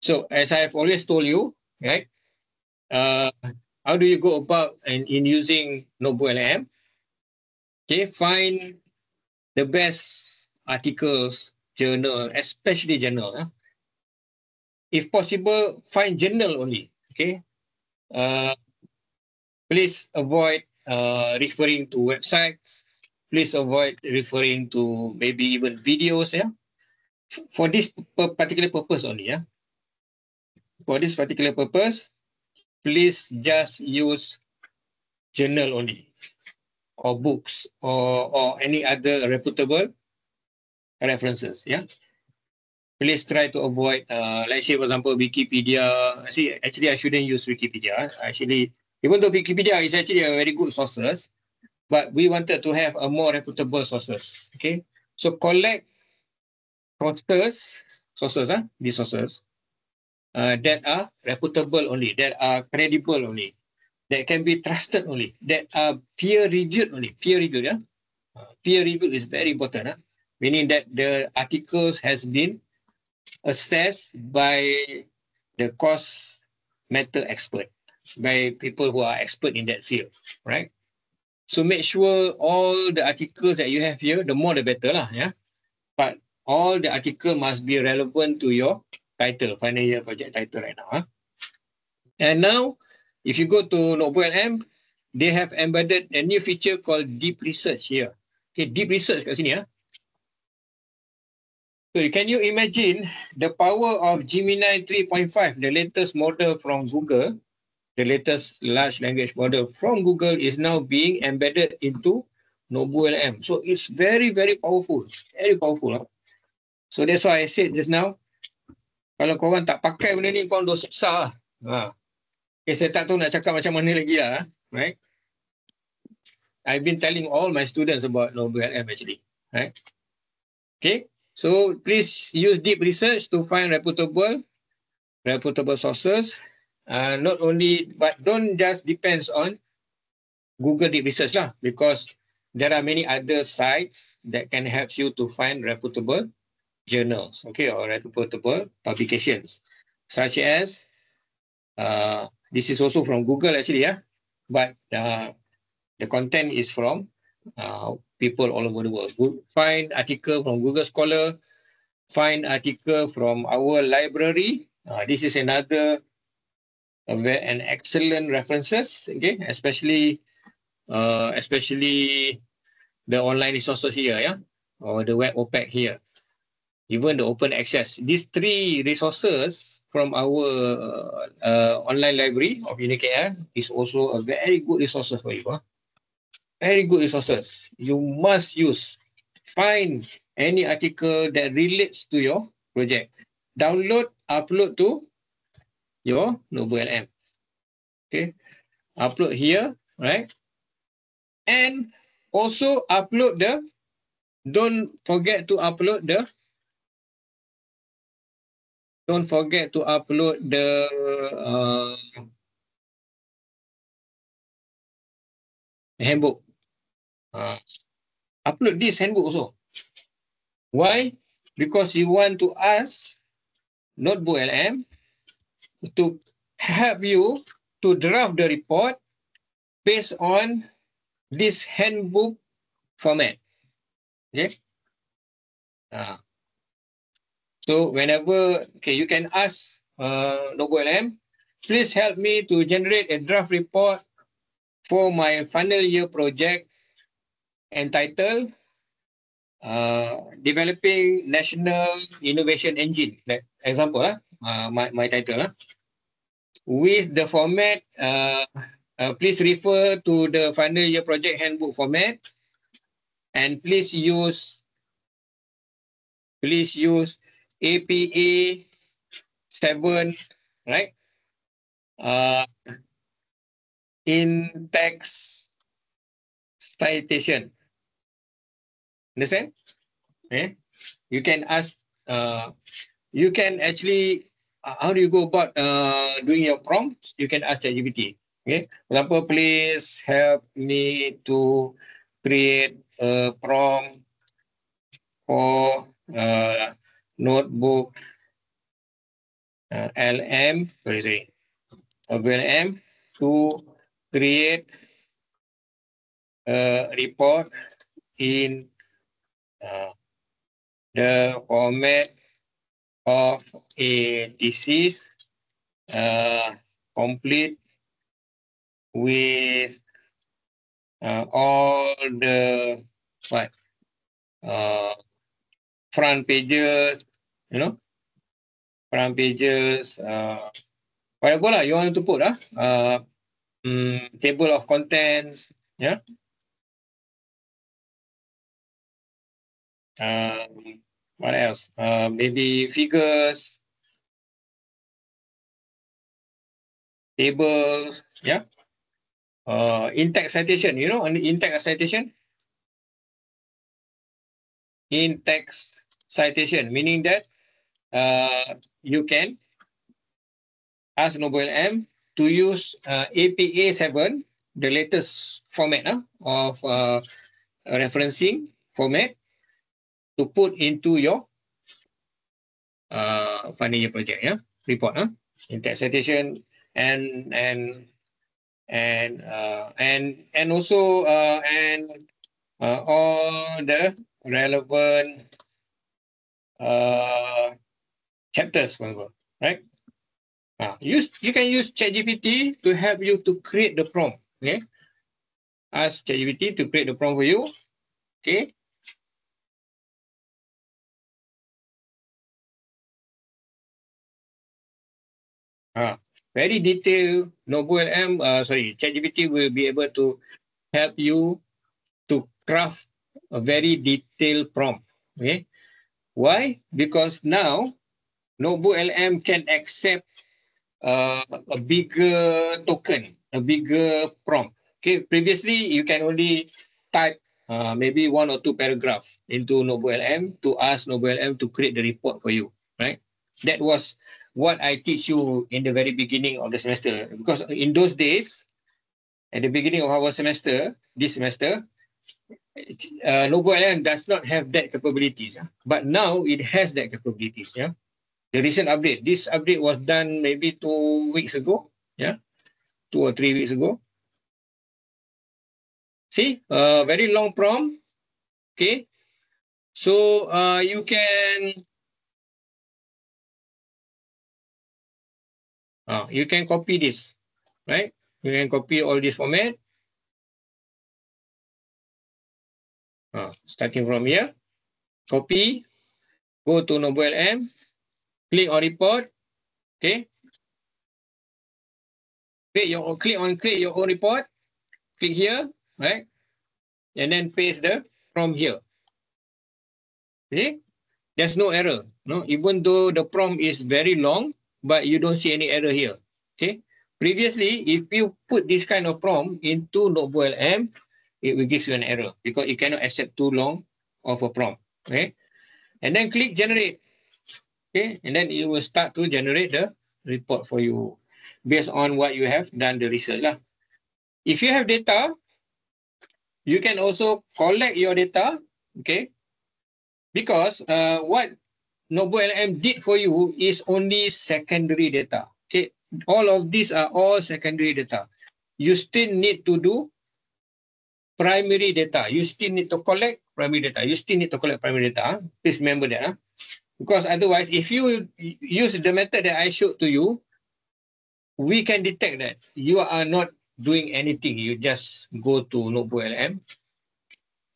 So as I've always told you, right? How do you go about in using Notebook LM? Okay, find the best articles, journal, especially journal. If possible, find journal only. Okay. Please avoid referring to websites. Please avoid referring to maybe even videos. Yeah. For this particular purpose only. Yeah. For this particular purpose, please just use journal only, or books, or any other reputable references. Yeah. Please try to avoid, let's say, for example, Wikipedia. Actually, I shouldn't use Wikipedia. Actually, even though Wikipedia is actually a very good sources, but we wanted to have a more reputable sources. Okay, so collect these sources that are reputable only, that are credible only, that can be trusted only, that are peer-reviewed only. Peer-reviewed, yeah. Peer-reviewed is very important, meaning that the articles has been assessed by the course matter expert, by people who are expert in that field, right? So make sure all the articles that you have here, the more the better lah, yeah. But all the article must be relevant to your title, final year project title right now. And now, if you go to Notebook LM, they have embedded a new feature called Deep Research here. Okay, Deep Research kat sini. So can you imagine the power of Gemini 3.5, the latest model from Google, the latest large language model from Google is now being embedded into Notebook LM. So it's very, very powerful. Very powerful. So that's why I said just now, kalau korang tak pakai benda ni, korang dah susah. Okay, saya tak tahu nak cakap macam mana lagi lah. Right? I've been telling all my students about Notebook LM actually. Right? Okay. So please use deep research to find reputable sources. Not only, but don't just depends on Google Deep Research lah, because there are many other sites that can help you to find reputable journals, okay, or reputable publications, such as this is also from Google actually, but the content is from people all over the world. Find article from Google Scholar, find article from our library. This is another an excellent references, okay, especially the online resources here, or the web OPAC here, even the open access. These three resources from our online library of UniKL is also a very good resources for you. Very good resources. You must use. Find any article that relates to your project. Download, upload to your Notebook LM. Okay. Upload here, right? And also upload don't forget to upload the handbook. Upload this handbook also. Why? Because you want to ask Notebook LM to help you to draft the report based on this handbook format. Okay. So whenever, okay, you can ask Notebook LM, please help me to generate a draft report for my final year project entitled Developing National Innovation Engine. That example, my title. With the format, please refer to the final year project handbook format, and please use APA 7, right? In text citation. Understand? Okay. You can ask. You can actually how do you go about doing your prompts? You can ask ChatGPT. Okay. For example, please help me to create a prompt for notebook LM, LM to create a report in the format of a thesis complete with all the front pages, front pages, whatever lah you want to put, table of contents, yeah. What else? Maybe figures, tables, yeah. In-text citation, on the in-text citation. In-text citation, meaning that you can ask NobleLM to use APA 7, the latest format of referencing format, to put into your final year project, report, in-text citation, and also all the relevant chapters, right? You can use ChatGPT to help you to create the prompt. Okay, ask ChatGPT to create the prompt for you. Okay. Very detailed. NobleLM, ChatGPT will be able to help you to craft a very detailed prompt. Okay. Why? Because now NobleLM can accept a bigger token, a bigger prompt. Okay. Previously, you can only type maybe 1 or 2 paragraphs into NobleLM to ask NobleLM to create the report for you. Right. That was what I teach you in the very beginning of the semester. Because in those days, at the beginning of our semester, this semester, NobleLM does not have that capabilities. But now it has that capabilities. Yeah. The recent update, this update was done maybe 2 weeks ago. Yeah. 2 or 3 weeks ago. See, very long prompt. Okay. So you can copy this, right? You can copy all this format. Starting from here, copy, go to NobleLM, click on report, okay? Click your own report, click here, right? And then paste from here. Okay? There's no error, no? Even though the prompt is very long, but you don't see any error here, okay? Previously, if you put this kind of prompt into NobleLM, it will give you an error because it cannot accept too long of a prompt, okay? And then click generate, okay? And then it will start to generate the report for you based on what you have done the research lah. If you have data, you can also collect your data, okay? Because what NobleLM did for you is only secondary data, okay? All of these are all secondary data. You still need to do primary data. You still need to collect primary data. Please remember that. Because otherwise, if you use the method that I showed to you, we can detect that you are not doing anything. You just go to NobleLM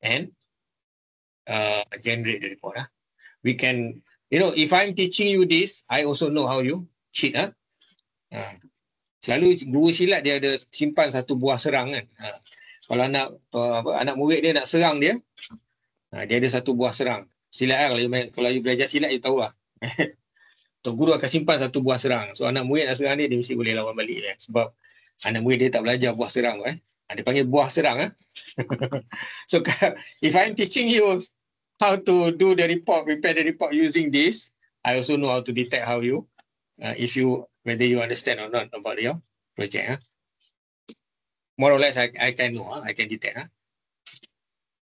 and generate the report. We can, if I'm teaching you this, I also know how you cheat. Selalu guru silat dia ada simpan satu buah serang kan. Kalau anak murid dia nak serang dia, dia ada satu buah serang. Silat kalau you belajar silat, you tahu lah. Tok guru akan simpan satu buah serang. So anak murid nak serang dia mesti boleh lawan balik. Sebab anak murid dia tak belajar buah serang. Dia panggil buah serang. So if I'm teaching you how to do the report, prepare the report using this, I also know how to detect how you whether you understand or not about your project. More or less, I can know, I can detect.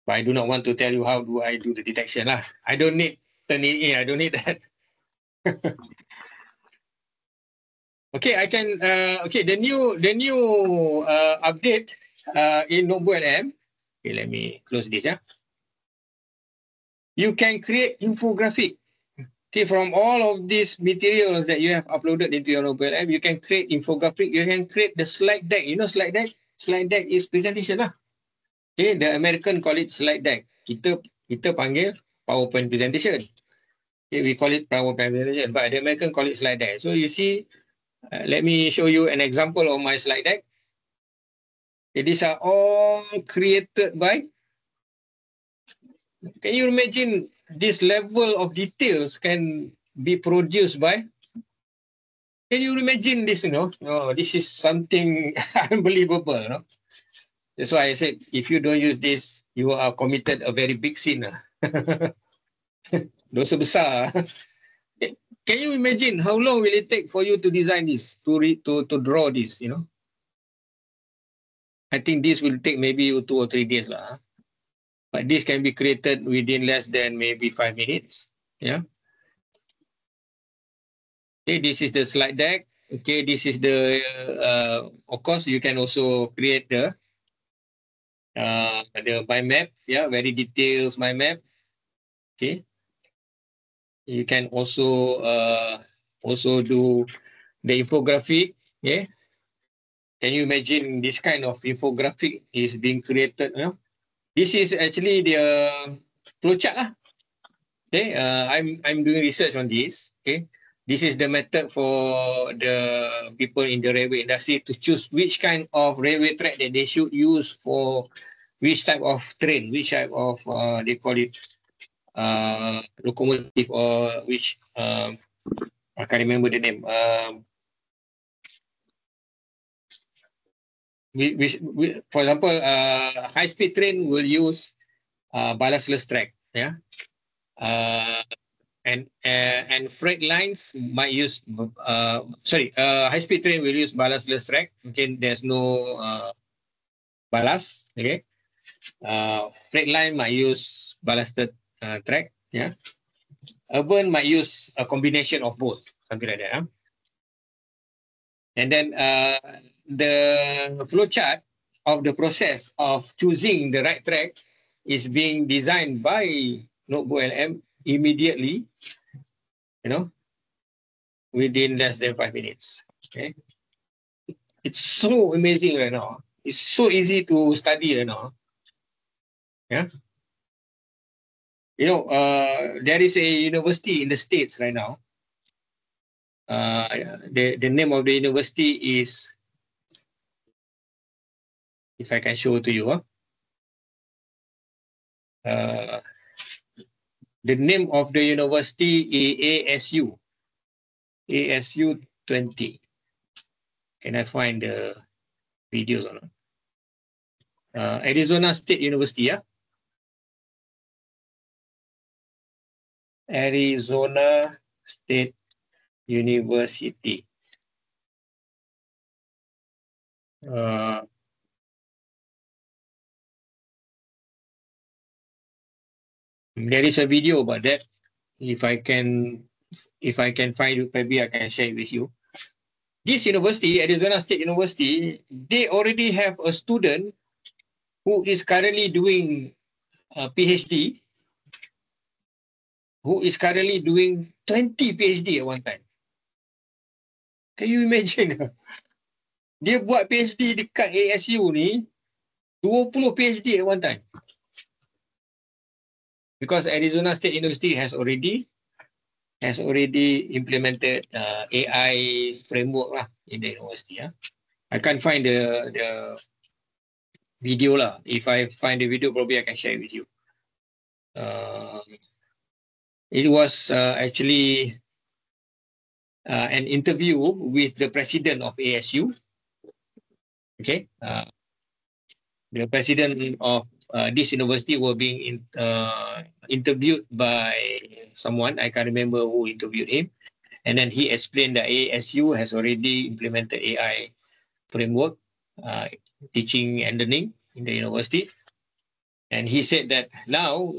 But I do not want to tell you how do I do the detection. I don't need turn it in. I don't need that. Okay, I can. Okay, the new update in NotebookLM. Okay, let me close this. You can create infographic. Okay, from all of these materials that you have uploaded into your NotebookLM, you can create infographic. You can create the slide deck. You know slide deck? Slide deck is presentation lah. Okay, the American call it slide deck. Kita panggil PowerPoint presentation. Okay, we call it PowerPoint presentation, but the American call it slide deck. So you see, let me show you an example of my slide deck. Okay, these are all created by. Can you imagine this level of details can be produced by? Can you imagine this? This is something unbelievable. That's why I said, if you don't use this, you are committed a very big sin. Dosa besar. Can you imagine how long will it take for you to design this, to draw this? I think this will take maybe 2 or 3 days lah. But this can be created within less than maybe 5 minutes. Yeah. Okay, this is the slide deck. Okay, this is the. Of course, you can also create the mind map. Yeah, very details mind map. Okay. You can also do the infographic. Yeah. Can you imagine this kind of infographic is being created? This is actually the flowchart lah. Okay, I'm doing research on this. Okay, this is the method for the people in the railway industry to choose which kind of railway track that they should use for which type of train, which type of they call it locomotive, or which I can't remember the name. For example, high-speed train will use ballastless track, yeah, and freight lines might use high-speed train will use ballastless track. Okay, there's no ballast. Okay, freight line might use ballasted track. Yeah, urban might use a combination of both, something like that. And then the flowchart of the process of choosing the right track is being designed by NotebookLM immediately, within less than 5 minutes. Okay, it's so amazing right now. It's so easy to study right now. Yeah, there is a university in the States right now. The name of the university is, if I can show to you, the name of the university is ASU 20. Can I find the videos or not? Arizona State University, yeah. Arizona State University. There is a video about that. If I can find it, maybe I can share it with you. This university, Arizona State University, they already have a student who is currently doing a PhD, who is currently doing 20 PhD at one time. Can you imagine? Dia buat PhD dekat ASU ni, 20 PhD at one time. Because Arizona State University has already implemented AI framework lah in the university. I can't find the video lah. If I find the video, probably I can share it with you. It was actually an interview with the president of ASU. Okay, the president of this university were being interviewed by someone. I can't remember who interviewed him. And then he explained that ASU has already implemented AI framework, teaching and learning in the university. And he said that now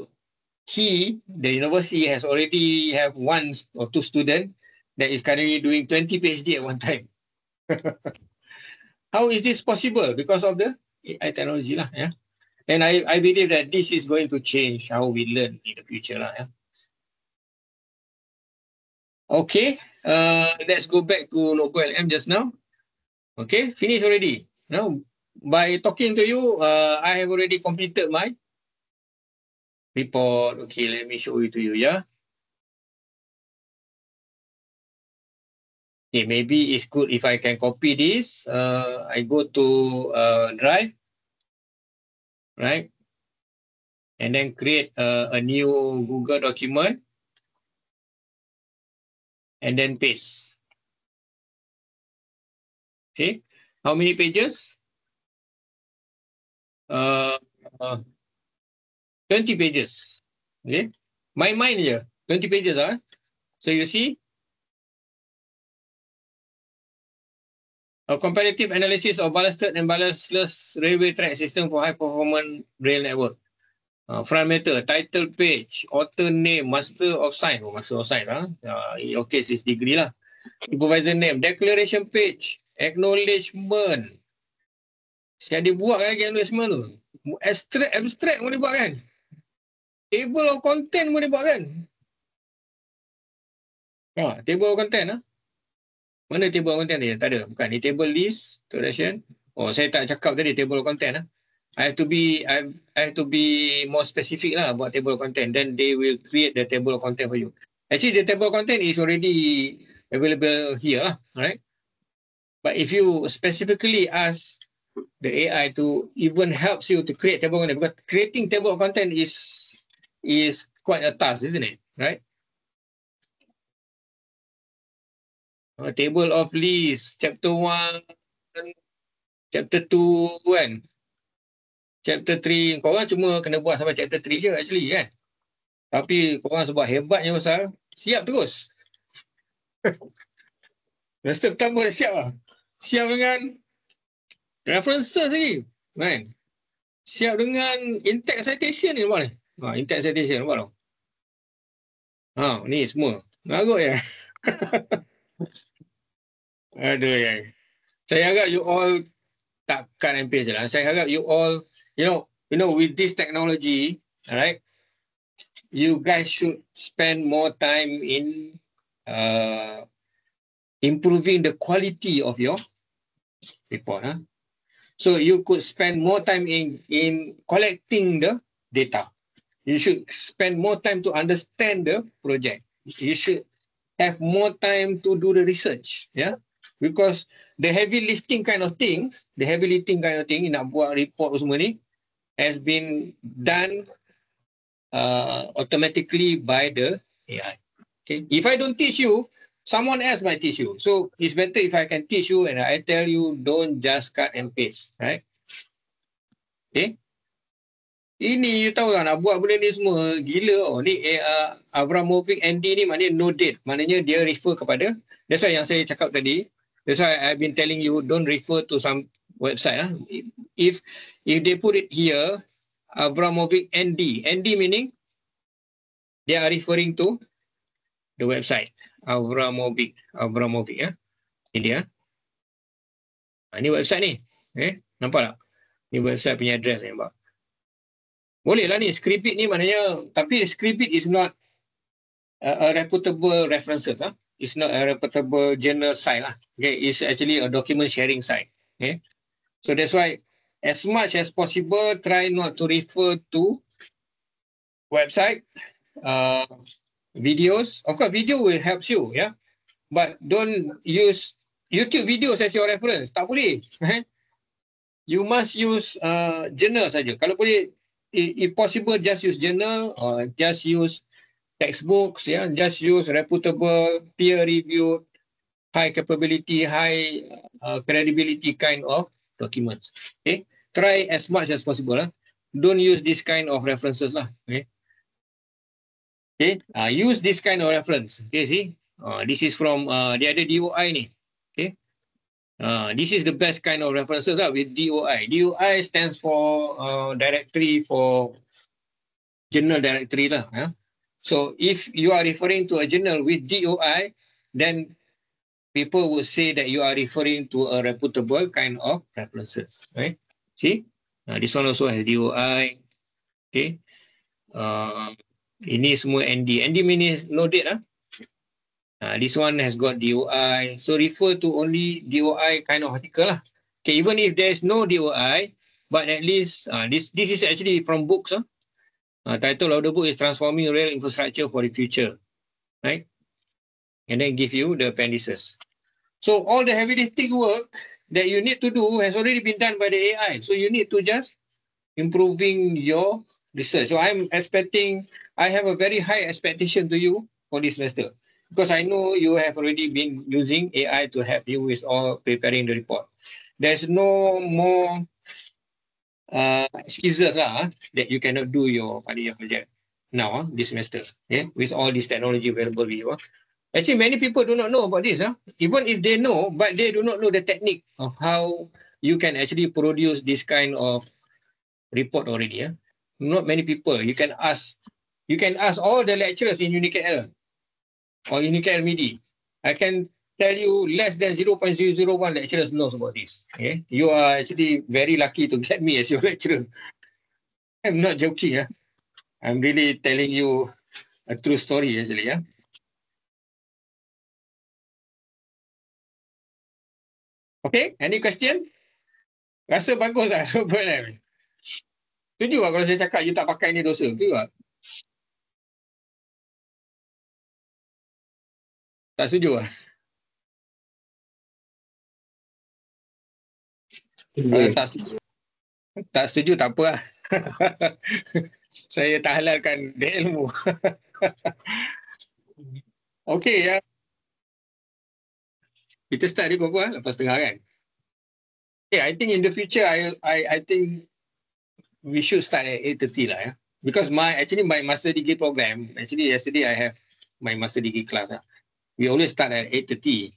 the university has already have 1 or 2 students that is currently doing 20 PhD at one time. How is this possible? Because of the AI technology lah, yeah. And I believe that this is going to change how we learn in the future lah, yeah. Okay, let's go back to local LM just now. Okay, finish already. Now, by talking to you, I have already completed my report. Okay, let me show it to you, yeah. Okay, maybe it's good if I can copy this. I go to Drive, right? And then create a new Google document. And then paste. Okay, how many pages? 20 pages. Okay, mine je 20 pages ah. So you see, a comparative analysis of ballasted and ballastless railway track system for high performance rail network. Front matter, title page, author name, master of science. Master of science in your case is degree lah. Supervisor name, declaration page, acknowledgement. Saya ada buat lagi acknowledgement tu. Abstract boleh buat kan? Table of content boleh buat kan? Table of content Mana table of content dia? Tak ada. Bukan. Ni table list, introduction. Oh, saya tak cakap tadi table of content I have to be more specific lah about table of content. Then they will create the table of content for you. Actually, the table of content is already available here lah, right? But if you specifically ask the AI to even helps you to create table of content, because creating table of content is quite a task, isn't it? Right? Table of list, chapter 1, chapter 2 kan? Chapter 3, korang cuma kena buat sampai chapter 3 je actually kan? Tapi korang sebab hebatnya pasal siap terus. Semester pertama dah siap lah. Siap dengan references lagi. Kan? Siap dengan in-text citation ni nampak ni. In-text citation nampak tak? Ni semua. Ngagut ya. Aduh ya. Saya harap you all tak cut and paste je lah. Saya harap you all, you know, with this technology, alright, you guys should spend more time in improving the quality of your report. So you could spend more time in collecting the data. You should spend more time to understand the project. You should have more time to do the research. Yeah, because the heavy lifting kind of things, nak buat report semua ni has been done automatically by the AI. Okay, if I don't teach you, someone else might teach you. So it's better if I can teach you and I tell you don't just cut and paste, right? Okay. Ini you tahu tak nak buat benda ni semua gila. Ni Abramovic ND ni maknanya no date. Maknanya dia refer kepada, that's why yang saya cakap tadi. That's why I've been telling you don't refer to some website. If they put it here, Abramovic ND. ND meaning they are referring to the website. Abramovic Ini dia. Ini website ni. Nampak tak? Ni website punya address ni nampak. Boleh lah ni, Scribit ni maknanya, tapi Scribit is not a reputable references. It's not a reputable journal site lah. Okay, it's actually a document sharing site. Okay, so that's why as much as possible, try not to refer to website, videos. Of course, video will help you, yeah. But don't use YouTube videos as your reference. Tak boleh. You must use journal saja. Kalau boleh, if possible, just use journal or just use textbooks, yeah. Just use reputable, peer-reviewed, high capability, high credibility kind of documents. Okay, try as much as possible. Don't use this kind of references lah. Okay, use this kind of reference. Okay, see, This is from dia ada DOI ni. Okay. This is the best kind of references lah with DOI. DOI stands for directory for journal directory lah. So if you are referring to a journal with DOI, then people would say that you are referring to a reputable kind of references. Right? See? This one also has DOI. Okay. Ini semua ND. ND means no date lah. This one has got DOI. So refer to only DOI kind of article lah. Okay, even if there is no DOI, but at least this is actually from books. Title of the book is Transforming Rail Infrastructure for the Future. Right? And then give you the appendices. So all the heavy lifting work that you need to do has already been done by the AI. So you need to just improving your research. So I'm expecting, I have a very high expectation to you for this semester, because I know you have already been using AI to help you with all preparing the report. There's no more excuses lah that you cannot do your final year project now this semester. Yeah, with all this technology available with you. Actually, many people do not know about this. Even if they know, but they do not know the technique of how you can actually produce this kind of report already. Not many people. You can ask all the lecturers in UniKL or UniKL MIDI. I can tell you less than 0.001 lecturers knows about this. Okay? You are actually very lucky to get me as your lecturer. I'm not joking. I'm really telling you a true story actually. Okay, any question? Rasa bagus tak? Setuju tak kalau saya cakap you tak pakai ni dosa? Setuju tak? Tak setuju tak? Kalau tak setuju tak apa lah. Saya tak halalkan dia ilmu. Okay ya. Kita start dia berapa? Lepas tengah kan? Okay, I think in the future I think we should start at 8:30 lah. Because my master degree program, actually yesterday I have my master degree class. We always start at 8:30.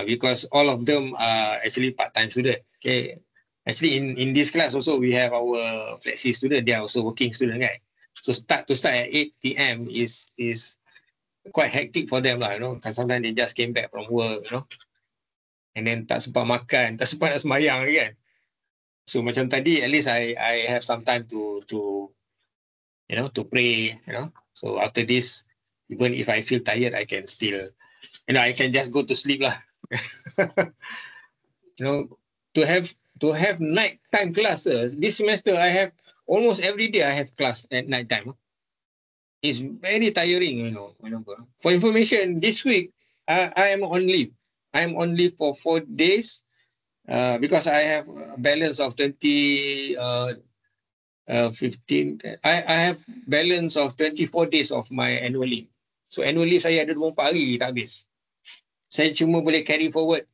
Because all of them are actually part-time student. Okay. Actually in this class also we have our flexi student, they are also working student, right? So to start at 8 PM is quite hectic for them lah, Because sometimes they just came back from work, And then tak sempat makan, tak sempat nak semayang lagi kan. So macam tadi, at least I have some time to pray, So after this, even if I feel tired, I can still, I can just go to sleep lah. To have nighttime classes, this semester I have almost every day I have class at night time. It's very tiring, For information, this week I am on leave. I am on leave for 4 days because I have a balance of 15. I have balance of 24 days of my annual leave. So annual leave saya ada 24 hari tak habis. Saya cuma boleh carry forward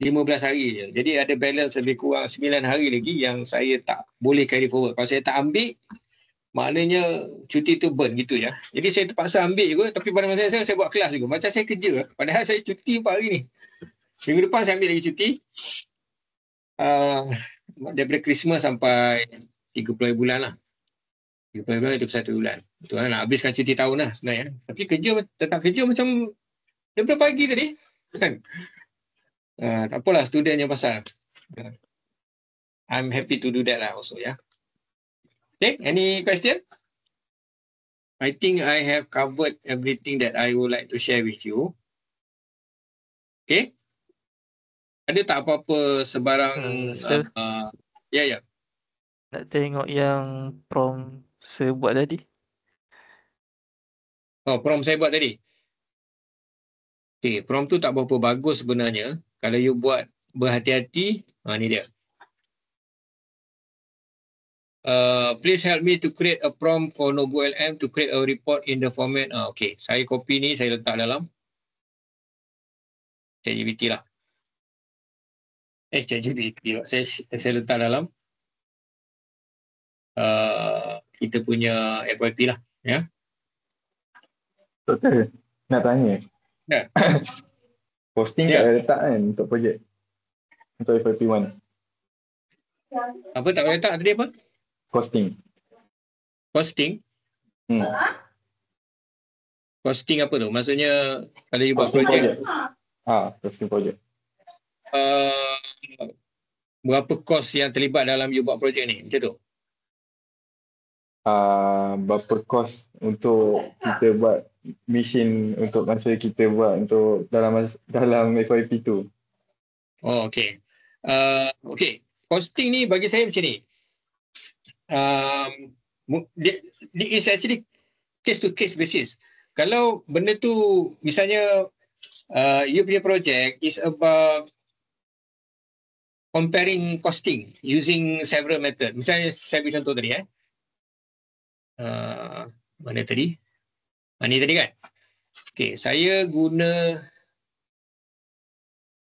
15 hari je. Jadi ada balance lebih kurang 9 hari lagi yang saya tak boleh carry forward. Kalau saya tak ambil, maknanya cuti tu burn gitu ya. Jadi saya terpaksa ambil juga, tapi pada masa saya buat kelas juga. Macam saya kerja, padahal saya cuti 4 hari ni. Minggu depan saya ambil lagi cuti. Daripada Christmas sampai 30 bulan lah. 30 bulan, 31 bulan. Itu nak habiskan cuti tahun lah sebenarnya. Tapi tetap kerja macam daripada pagi tadi. Kan? Tak apalah, student yang pasal. I'm happy to do that lah also, ya. Okay, any question? I think I have covered everything that I would like to share with you. Okay. Ada tak apa-apa sebarang? Ya. Nak tengok yang prom saya buat tadi. Oh, prom saya buat tadi. Okay, prom tu tak berapa bagus sebenarnya. Kalau you buat berhati-hati, ni dia. Please help me to create a prompt for Nobu LM to create a report in the format. Okay, saya copy ni, saya letak dalam ChatGPT lah. ChatGPT. Saya letak dalam kita punya FYP lah. Ya. Doktor, nak tanya. Ya. Posting Ya. tak ada letak kan untuk projek. Untuk FYP1. Apa tak boleh letak tadi apa? Posting. Costing. Hmm. Costing apa tu? Maksudnya kalau you buat Posting projek, projek. Posting projek. berapa kos yang terlibat dalam you buat projek ni? Macam tu? Berapa kos untuk kita buat mission untuk masa kita buat untuk dalam FYP tu. Oh, okay. Okay. Costing ni bagi saya macam ni. It's actually case to case basis. Kalau benda tu misalnya you punya project is about comparing costing using several method. Misalnya saya beri contoh tadi mana tadi? Ni tadi kan? Okay, saya guna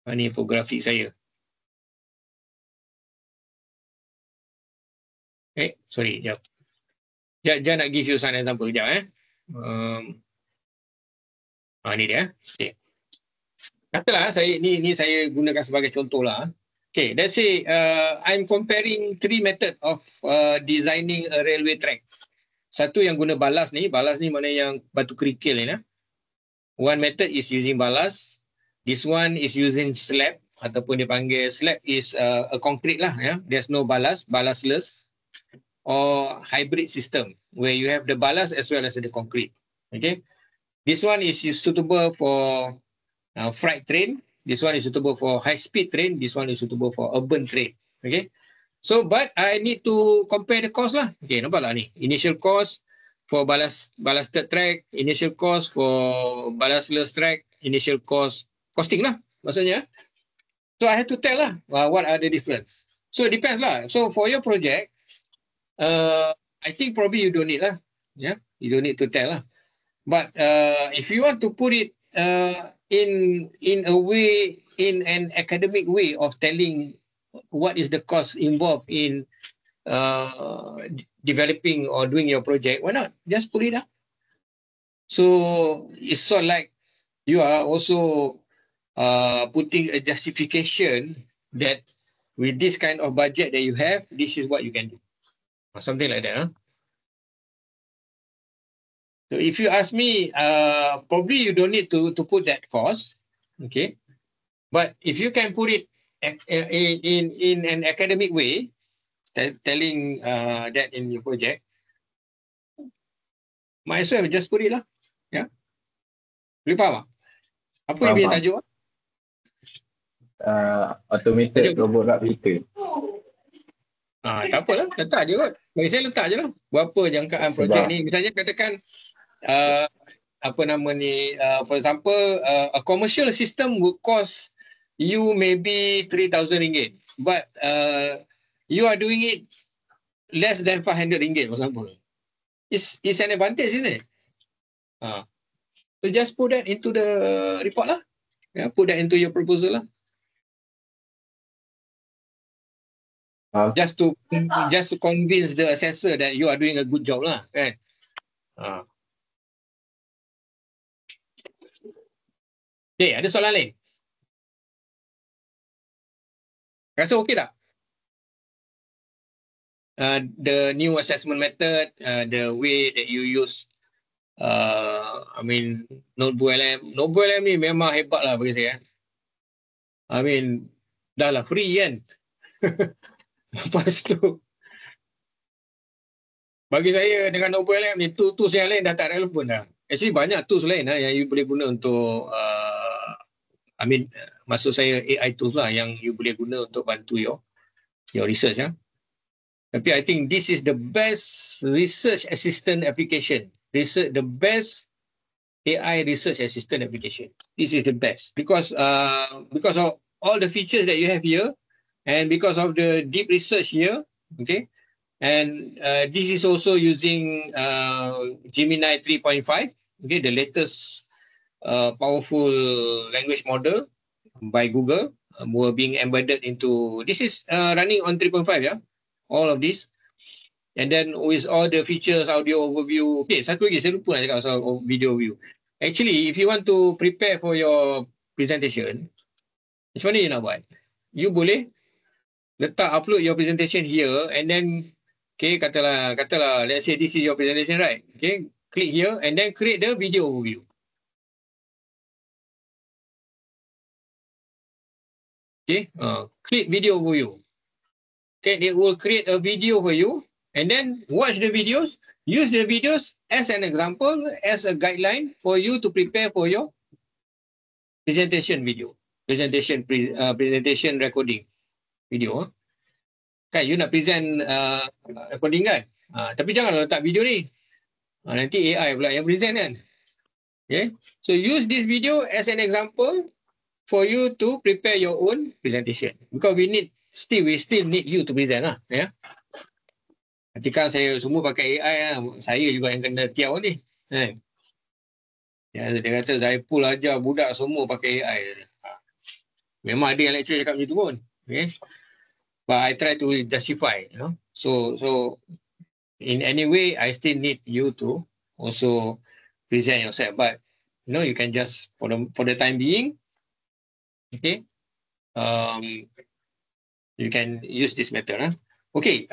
ni infografik saya. Sorry, jap. Jangan nak give you some example, jap ni dia. Okay. Katalah saya ni saya gunakan sebagai contoh lah. Okay, let's say I'm comparing 3 method of designing a railway track. Satu yang guna balas ni mana yang batu kerikil ni. One method is using balas. This one is using slab ataupun dia panggil slab is a concrete lah There's no ballasless or hybrid system where you have the ballast as well as the concrete. Okay. This one is suitable for freight train. This one is suitable for high-speed train. This one is suitable for urban train. Okay. So, but I need to compare the cost lah. Okay, nampak tak ni? Initial cost for ballasted track, initial cost for ballastless track, initial costing lah maksudnya. So, I have to tell lah what are the difference. So, it depends lah. So, for your project, I think probably you don't need lah. You don't need to tell lah. But if you want to put it in a way, in an academic way of telling what is the cost involved in developing or doing your project, why not? Just put it up. So it's sort of like you are also putting a justification that with this kind of budget that you have, this is what you can do. Or something like that. So if you ask me, probably you don't need to put that cost. Okay. But if you can put it in an academic way, telling that in your project, might as well just put it lah. Ya. Boleh faham tak? Apa yang punya tajuk? Automated robot rap hitter. Tak apalah, letak je kot. Bagi saya letak je lah. Berapa jangkaan projek ni. Misalnya katakan, apa nama ni, for example, a commercial system would cost you maybe RM3,000. But you are doing it less than RM500, for example. It's an advantage, isn't it? So just put that into the report lah. Put that into your proposal lah. Just to convince the assessor that you are doing a good job lah, kan? Okay, ada soalan lain? Rasa okey tak? The new assessment method, the way that you use, Notebook LM. Notebook LM ni memang hebat lah bagi saya. Dah lah free kan? Lepas tu, bagi saya dengan Notebook LM ni, tools yang lain dah tak relevan dah. Actually banyak tools lain yang you boleh guna untuk, maksud saya AI tools lah yang you boleh guna untuk bantu your research. Tapi I think this is the best research assistant application. The best AI research assistant application. This is the best because of all the features that you have here, and because of the deep research here, okay. And this is also using Gemini 3.5, okay, the latest powerful language model by Google, were being embedded into. This is running on 3.5, all of this. And then with all the features, audio overview. Okay, satu lagi saya lupa nak cakap pasal video view. Actually, if you want to prepare for your presentation, macam mana you nak buat? You boleh upload your presentation here and then, okay, katalah, let's say this is your presentation, right? Okay, click here and then create the video overview. Okay, click video overview. Okay, it will create a video for you and then watch the videos, use the videos as an example, as a guideline for you to prepare for your presentation video, presentation recording video. Kan, you nak present recording kan? Tapi janganlah letak video ni. Nanti AI pula yang present kan? Okay, so use this video as an example for you to prepare your own presentation. Because we still need you to present lah. Ya. Nanti kan saya semua pakai AI lah. Saya juga yang kena tiaw ni. Ya, dia kata Zaipul ajar budak semua pakai AI. Memang ada yang lecturer cakap macam tu pun. Okay. But I try to justify, you know. So in any way, I still need you to also present yourself. But you know, you can just for the time being, okay, you can use this method. Okay.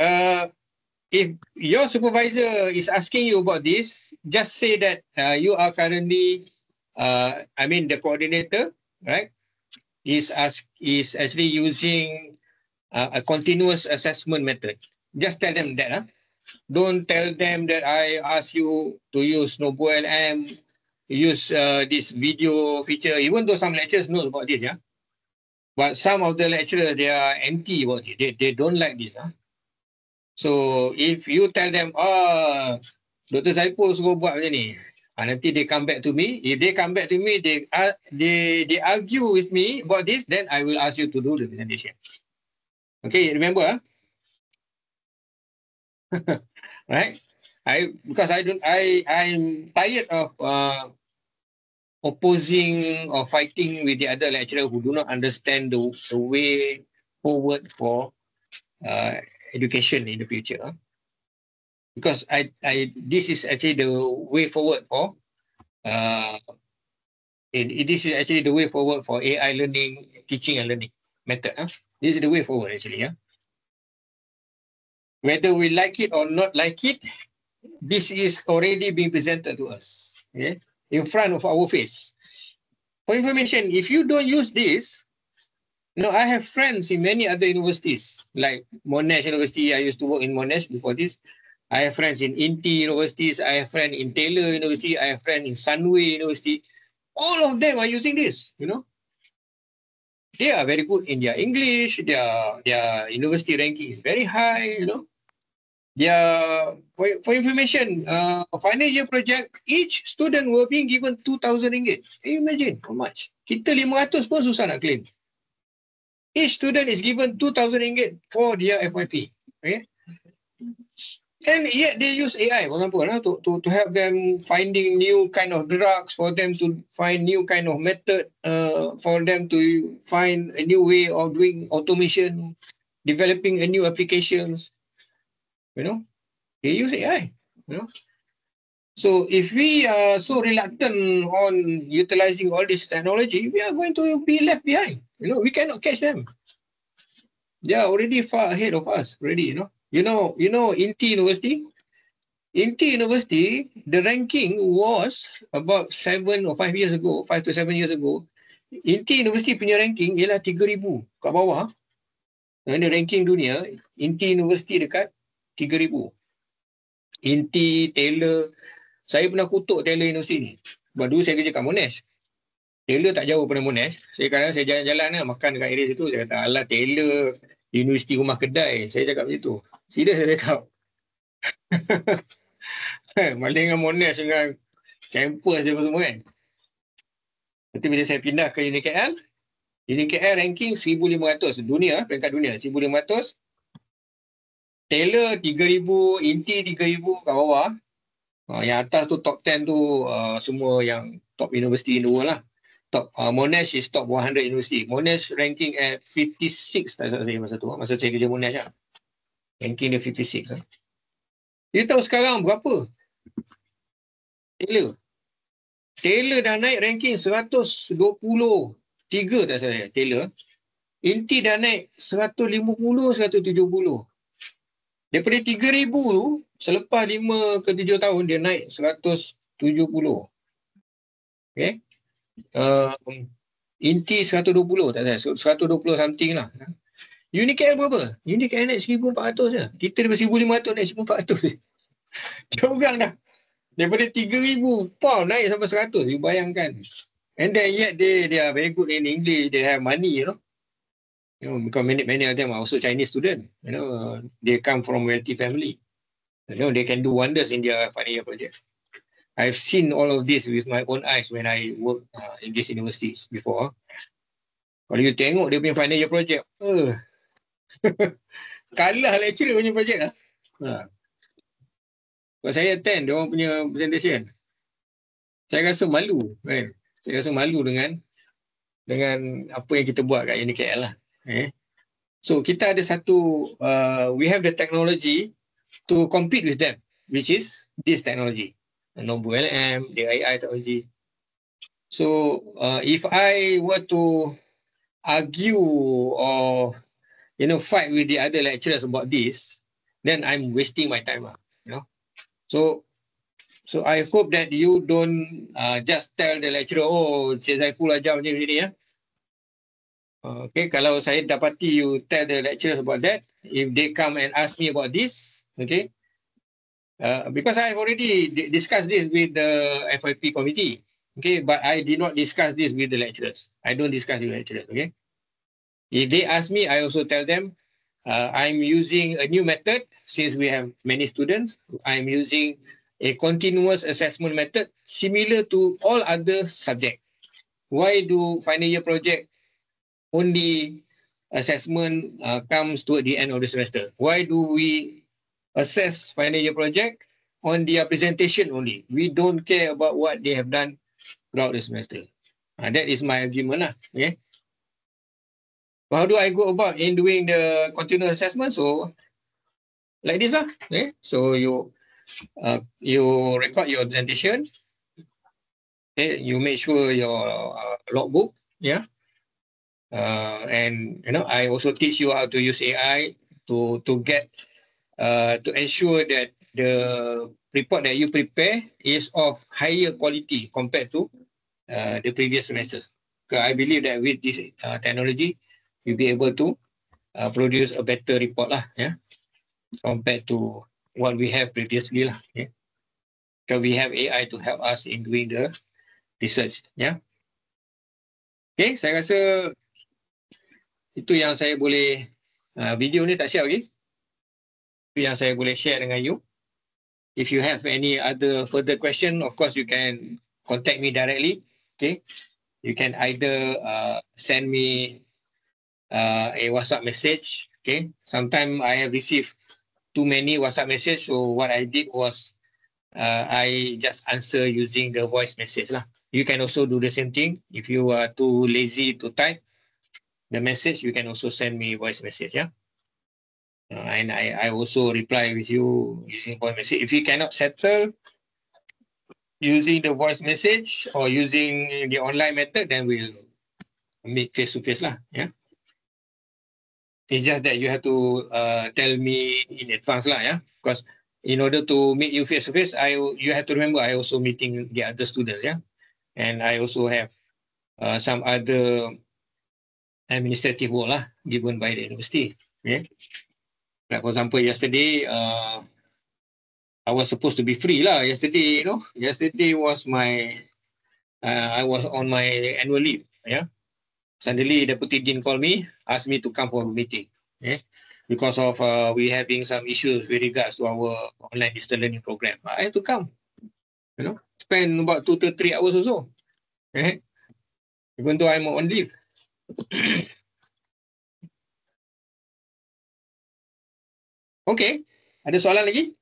If your supervisor is asking you about this, just say that you are currently, the coordinator, right, is actually using a continuous assessment method. Just tell them that. Don't tell them that I ask you to use NovoLM, use this video feature, even though some lecturers know about this. But some of the lecturers, they are anti about it. They don't like this. So if you tell them, Dr. Zaipul suruh buat macam ni, nanti they come back to me. If they come back to me, they argue with me about this, then I will ask you to do the presentation. Okay, remember? Right? Because I'm tired of opposing or fighting with the other lecturer who do not understand the way forward for education in the future. Because this is actually the way forward for this is actually the way forward for AI learning, teaching and learning method. This is the way forward actually. Whether we like it or not like it, this is already being presented to us, in front of our face. For information, if you don't use this, I have friends in many other universities, like Monash University. I used to work in Monash before this. I have friends in INTI universities. I have friends in Taylor University. I have friends in Sunway University. All of them are using this, They are very good in their English. Their university ranking is very high, For information, final year project, each student will be given 2,000 ringgit. Can you imagine how much? Kita 500 pun susah nak claim. Each student is given 2,000 ringgit for their FYP. Okay? And yet they use AI, for example, to help them finding new kind of drugs, for them to find new kind of method, for them to find a new way of doing automation, developing a new applications. They use AI. So if we are so reluctant on utilizing all this technology, we are going to be left behind. We cannot catch them. They are already far ahead of us already. INTI University. INTI University, the ranking was about 5 to 7 years ago. INTI University punya ranking ialah 3,000 kat bawah. Mana ranking dunia, INTI University dekat 3,000. INTI, Taylor. Saya pernah kutuk Taylor University ni. Sebab dulu saya kerja kat Monash. Taylor tak jauh pada Monash. Kadang-kadang saya jalan-jalan makan dekat area situ. Saya kata, alah Taylor, Universiti Rumah Kedai. Saya cakap macam tu. Serius saya cakap. Maling dengan Monash dengan kampus dia semua kan. Nanti bila saya pindah ke UniKL, UniKL ranking 1,500. Dunia, peringkat dunia. 1,500. Taylor 3,000, INTI 3,000 kat bawah. Yang atas tu top 10 tu semua yang top university in the world lah. Top Monash is top 100 university. Monash ranking at 56 tak salah saya masa tu. Masa saya kerja Monash lah. Ranking dia 56 lah. You tahu sekarang berapa? Taylor. Taylor dah naik ranking 123 tak salah Taylor. Inti dah naik 150, 170. Daripada 3,000 tu, selepas 5 ke 7 tahun, dia naik 170. Okay. Inti 120, tak salah. 120 something lah. Unicare berapa? Unicare naik 1,400 je. Kita daripada 1,500 naik 1,400 je. Dia orang dah. Daripada 3,000 pound naik sampai 100. You bayangkan. And then yet they are very good in English. They have money, you know. You know, because many of them are also Chinese students. You know, they come from wealthy family. You know, they can do wonders in their final year project. I've seen all of this with my own eyes when I work in these universities before. Kalau you tengok dia punya final year project, kalah lecturer punya project lah. Kalau saya attend dia orang punya presentation, saya rasa malu, kan? Saya rasa malu dengan apa yang kita buat kat UniKL lah. So kita ada satu, we have the technology to compete with them, which is this technology, Nombu LM, the AI technology. So if I were to argue or fight with the other lecturers about this, then I'm wasting my time lah. So I hope that you don't just tell the lecturer, oh, Cik Zaiful ajar macam ni ya. Okay, kalau saya dapati you tell the lecturers about that, if they come and ask me about this, okay, because I have already discussed this with the FYP committee, okay, but I did not discuss this with the lecturers. I don't discuss with the lecturers, okay. If they ask me, I also tell them, I'm using a new method since we have many students. I'm using a continuous assessment method similar to all other subjects. Why do final year project only assessment comes toward the end of the semester? Why do we assess final year project on their presentation only? We don't care about what they have done throughout the semester. That is my argument lah. Okay. How do I go about in doing the continuous assessment? So like this lah. Okay. So you record your presentation. Okay. You make sure your logbook. Yeah. And I also teach you how to use AI to get to ensure that the report that you prepare is of higher quality compared to the previous semesters. Because I believe that with this technology, you'll be able to produce a better report lah, yeah, compared to what we have previously lah. Yeah. Because we have AI to help us in doing the research. Yeah. Okay, saya rasa itu yang saya boleh, video ni tak siap lagi. Itu yang saya boleh share dengan you. If you have any other further question, of course you can contact me directly. Okay. You can either send me a WhatsApp message. Okay. Sometimes I have received too many WhatsApp messages. So what I did was I just answer using the voice message lah. You can also do the same thing. If you are too lazy to type the message, you can also send me voice message, yeah. And I also reply with you using voice message. If you cannot settle using the voice message or using the online method, then we'll meet face to face lah, yeah. It's just that you have to tell me in advance lah, yeah. Because in order to meet you face to face, you have to remember I also meeting the other students, yeah. And I also have some other administrative work lah given by the university. Yeah. Like for example, yesterday I was supposed to be free lah. Yesterday, yesterday was my I was on my annual leave. Yeah. Suddenly, Deputy Dean called me, asked me to come for a meeting. Yeah. Because of we having some issues with regards to our online distance learning program. I have to come. Spend about 2 to 3 hours or so. Yeah. Even though I'm on leave. Okay, ada soalan lagi?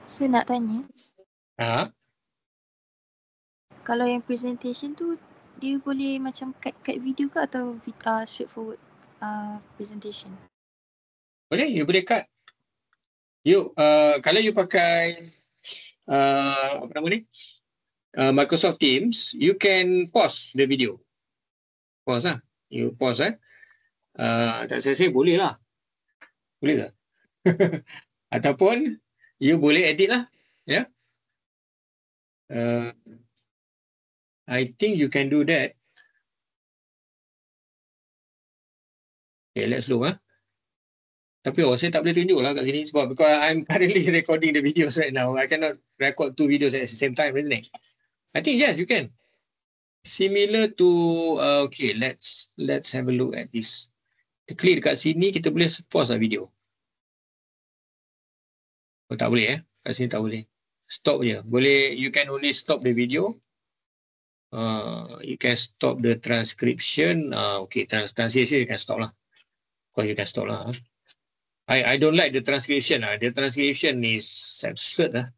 Saya nak tanya, kalau yang presentation tu, dia boleh macam cut video ke atau straightforward presentation? Boleh, you boleh cut. Kalau you pakai apa nama ni? Microsoft Teams, you can pause the video. Pause lah. You pause tak saya boleh lah. Boleh ke? Ataupun you boleh edit lah. Ya. I think you can do that. Okay, let's look. Tapi saya tak boleh tunjuk lah kat sini sebab because I'm currently recording the videos right now. I cannot record 2 videos at the same time, isn't it? I think yes, you can. Similar to okay, let's have a look at this. Kita klik dekat sini, kita boleh pause lah video. Oh, tak boleh kat sini tak boleh. Stop je. Boleh, you can only stop the video. You can stop the transcription. Okay, translation you can stop lah. Of course you can stop lah. I don't like the transcription. The transcription is absurd.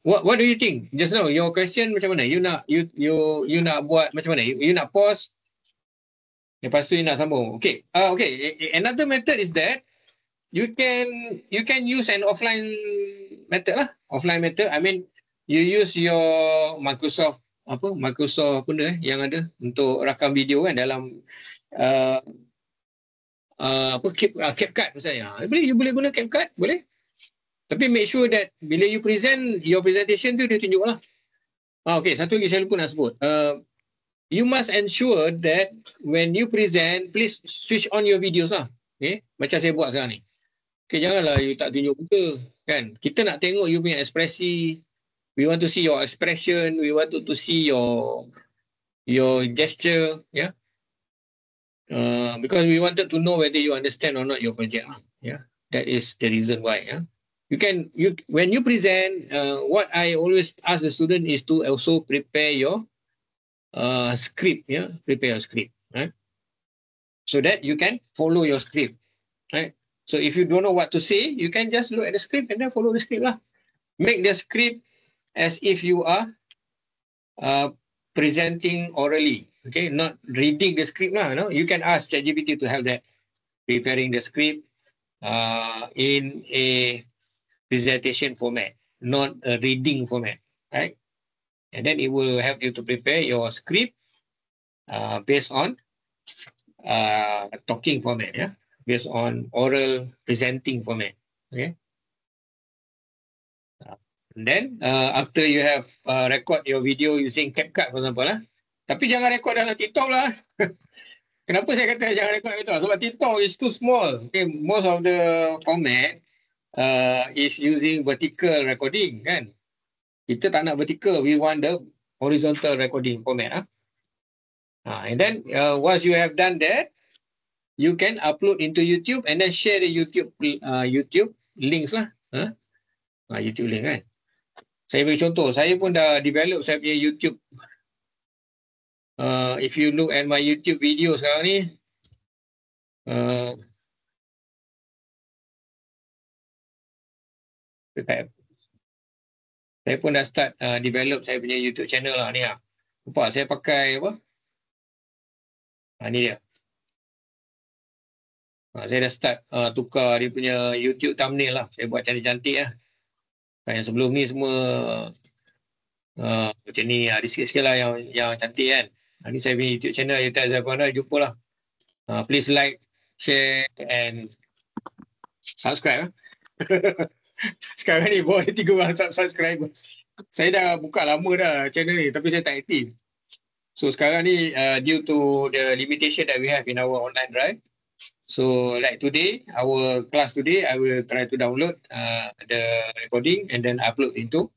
What do you think? Just now your question macam mana? You nak buat macam mana? You nak pause. Lepas tu you nak sambung. Okay. Okay. Another method is that you can use an offline method lah. Offline method. I mean you use your Microsoft benda yang ada untuk rakam video kan dalam CapCut misalnya. You boleh guna CapCut, boleh. Tapi make sure that bila you present your presentation tu dia tunjuk lah. Okay, satu lagi saya lupa nak sebut. You must ensure that when you present, please switch on your videos lah. Okay, macam saya buat sekarang ni. Okay, janganlah you tak tunjuk muka kan. Kita nak tengok you punya ekspresi. We want to see your expression. We want to see your gesture, yeah. Because we wanted to know whether you understand or not your project. Yeah, that is the reason why. Yeah, when you present, what I always ask the student is to also prepare your script. Yeah, prepare your script, right? So that you can follow your script, right? So if you don't know what to say, you can just look at the script and then follow the script lah. Make the script as if you are presenting orally. Okay, not reading the script lah. No, you can ask ChatGPT to help that preparing the script in a presentation format, not a reading format, right? And then it will help you to prepare your script based on talking format, yeah, based on oral presenting format. Okay. And then after you have record your video using CapCut, for example, tapi jangan record dalam TikTok lah. Kenapa saya kata jangan record dalam TikTok? Sebab TikTok is too small. Okay, most of the format is using vertical recording, kan? Kita tak nak vertical, we want the horizontal recording format. And then once you have done that, you can upload into YouTube and then share the YouTube links lah. YouTube link kan. Saya bagi contoh, saya pun dah develop saya punya YouTube. If you look at my YouTube video sekarang ni, saya pun dah start develop saya punya YouTube channel lah ni. Nampak saya pakai apa? Ni dia. Saya dah start tukar dia punya YouTube thumbnail lah. Saya buat cantik-cantik lah. Yang sebelum ni semua macam ni, ada sikit-sikit lah yang cantik kan. Ni saya punya YouTube channel, YouTube Azhar, jumpa lah. Please like, share and subscribe. Sekarang ni baru ada 3 orang subscribers. Saya dah buka lama dah channel ni, tapi saya tak aktif. So sekarang ni due to the limitation that we have in our online drive. So like today, our class today, I will try to download the recording and then upload into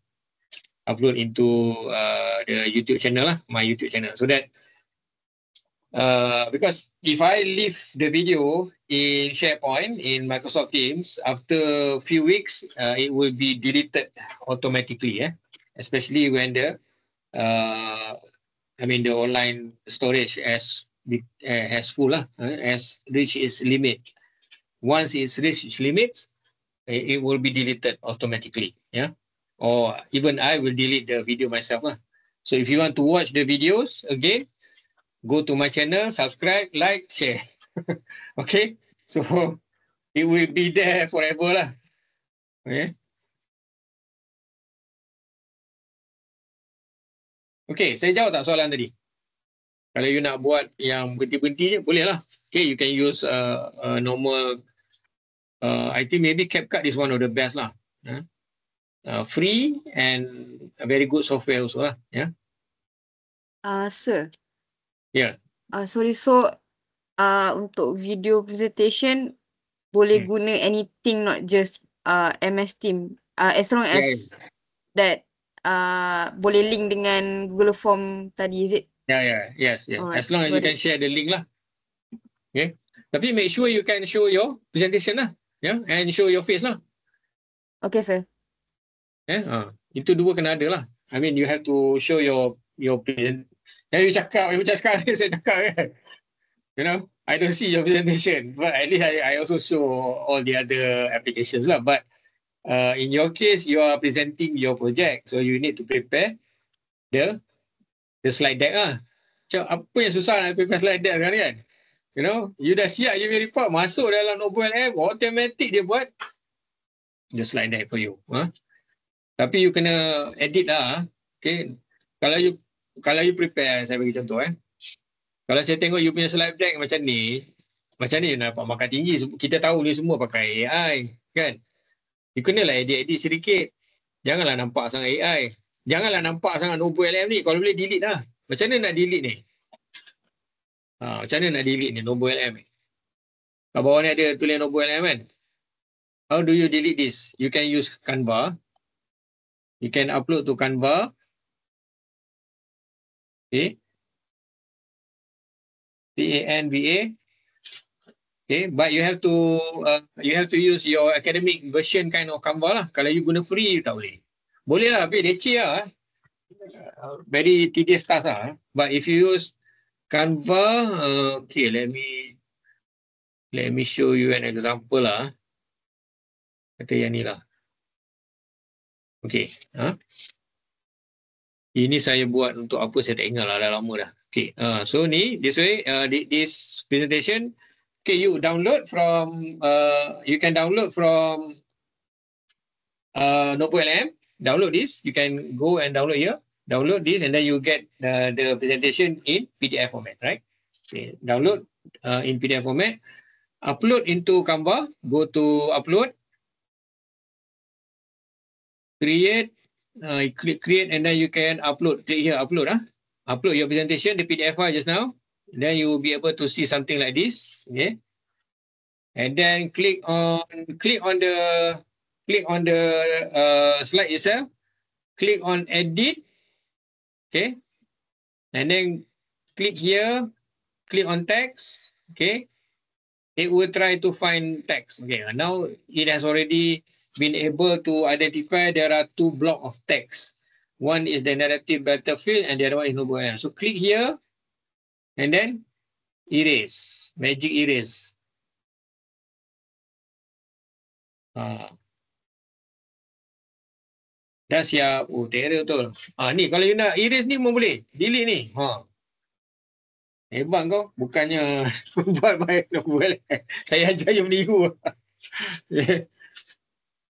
the YouTube channel lah, my YouTube channel. So that because if I leave the video in SharePoint in Microsoft Teams, after a few weeks, it will be deleted automatically. Especially when the the online storage has full has reached its limit. Once it's reached its limits, it will be deleted automatically. Yeah. Or even I will delete the video myself. So if you want to watch the videos again, go to my channel, subscribe, like, share. Okay. So It will be there forever lah. Okay. Okay, saya jawab tak soalan tadi? Kalau you nak buat yang berhenti-berhenti je, boleh lah. Okay, you can use normal, I think maybe CapCut is one of the best lah. Free and a very good software also lah. Yeah. Sir. Yeah. Sorry, so untuk video presentation boleh guna anything, not just MS Team. As long as that boleh link dengan Google Form tadi, is it? Yes. Alright, As long as you got can share the link lah. Okay. Tapi make sure you can show your presentation lah. Yeah, and show your face lah. Okay, sir. Itu dua kena ada lah. I mean, you have to show your present. Yang you cakap, macam sekarang saya cakap kan. You know, I don't see your presentation, but at least I also show all the other applications lah. But in your case, you are presenting your project, so you need to prepare the slide deck lah. Macam apa yang susah nak prepare slide deck sekarang kan? You know, you dah siap you punya report, masuk dalam Noble app, automatic dia buat the slide deck for you. Tapi you kena edit lah. Okay. Kalau you prepare, saya bagi contoh Kalau saya tengok you punya slide deck macam ni nak dapat markah tinggi. Kita tahu ni semua pakai AI kan. You kenalah edit sikit. Janganlah nampak sangat AI. Janganlah nampak sangat Noble LM ni. Kalau boleh delete lah. Macam mana nak delete ni? Macam mana nak delete ni Noble LM ni? Kat bawah ni ada tulis Noble LM kan? How do you delete this? You can use Canva. You can upload to Canva. Okay. Canva. Okay, but you have to use your academic version kind of Canva lah. Kalau you guna free, tak boleh. Boleh lah, tapi leceh lah. Very tedious task lah. But if you use Canva, okay, let me show you an example lah. Kata yang ni lah. Okay. Ini saya buat untuk apa saya tak ingat lah, dah lama dah. Okay, so ni, this way, this presentation, okay, you can download from Noble LM, download this, you can go and download here, download this, and then you get the presentation in PDF format, right? Okay, download in PDF format, upload into Canva, go to upload, create, create, and then you can upload, click here, upload, upload your presentation, the PDF file just now, then you will be able to see something like this, okay? And then click on the slide itself, click on edit, okay? And then click here, click on text, okay? It will try to find text, okay? Now it has already been able to identify there are two blocks of text. One is the narrative battlefield and the other one is Noble LM. So click here and then erase, magic erase. Dah siap. Oh, terror betul. Ni kalau you nak erase ni pun boleh. Delete ni. Hebat kau. Bukannya buat baik Noble LM. Saya ajar you meniru.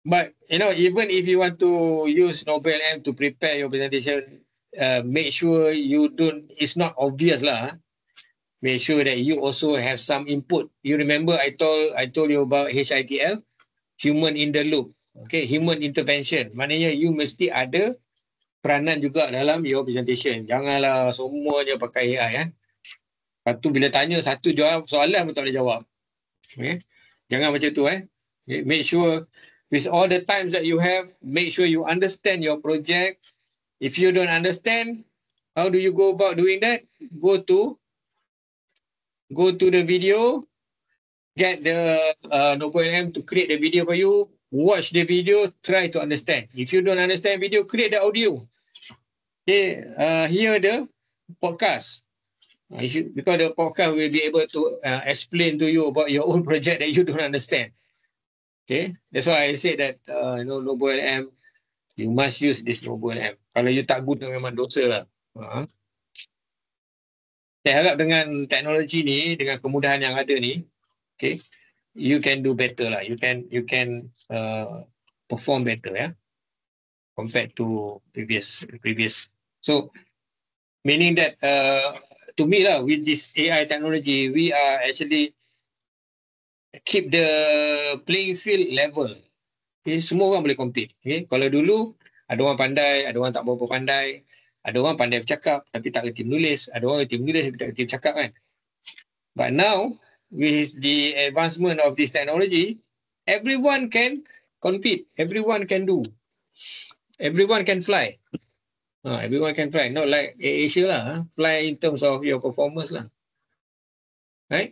But you know, even if you want to use Noble LM to prepare your presentation, make sure you don't. It's not obvious lah. Make sure that you also have some input. You remember I told you about HITL, human in the loop. Okay, human intervention. Maknanya you mesti ada peranan juga dalam your presentation. Janganlah semuanya pakai AI. Lepas tu bila tanya satu jawab soalan pun tak boleh jawab. Okay? Jangan macam tu. Okay? Make sure. With all the times that you have, make sure you understand your project. If you don't understand, how do you go about doing that? Go to the video, get the Noble LM to create the video for you, watch the video, try to understand. If you don't understand video, create the audio. Okay, hear the podcast. Because the podcast will be able to explain to you about your own project that you don't understand. Okay, that's why I said that Noble LM, you must use this Noble LM. Kalau you tak guna memang dosa lah. Saya harap dengan teknologi ni, dengan kemudahan yang ada ni, okay, you can do better lah. You can perform better, yeah, compared to previous. So meaning that to me lah, with this AI technology, we are actually keep the playing field level. Okay, semua orang boleh compete. Okay, kalau dulu ada orang pandai, ada orang tak berapa pandai, ada orang pandai bercakap tapi tak kerti menulis, ada orang kerti menulis tapi tak kerti bercakap kan. But now with the advancement of this technology, everyone can compete, everyone can do, everyone can fly. Everyone can fly, not like Asia lah, fly in terms of your performance lah. Right?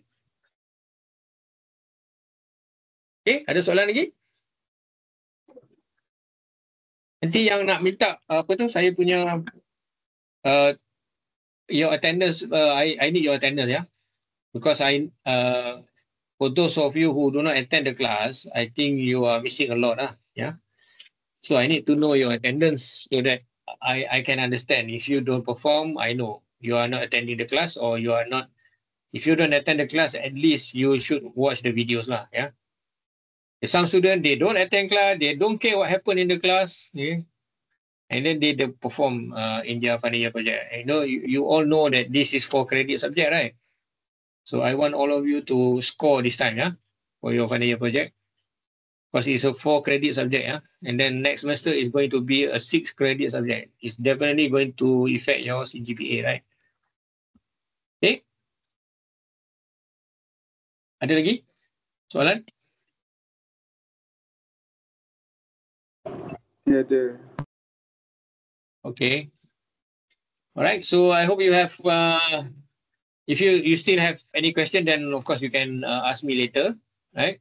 Okay, ada soalan lagi? Nanti yang nak minta apa tu, saya punya your attendance, I need your attendance, yeah, because for those of you who do not attend the class, I think you are missing a lot, yeah. So I need to know your attendance so that I can understand. If you don't perform, I know you are not attending the class, or you are not. If you don't attend the class, at least you should watch the videos lah, yeah. Some students, they don't attend class, they don't care what happened in the class, yeah? And then they perform in their final year project. You all know that this is 4 credit subject, right? So I want all of you to score this time, yeah, for your final year project, because it's a 4 credit subject, yeah. And then next semester is going to be a 6 credit subject. It's definitely going to affect your CGPA, right? Okay. Ada lagi soalan? Ya, ada. Okay. Alright, so I hope you have, if you still have any question, then of course you can ask me later, right?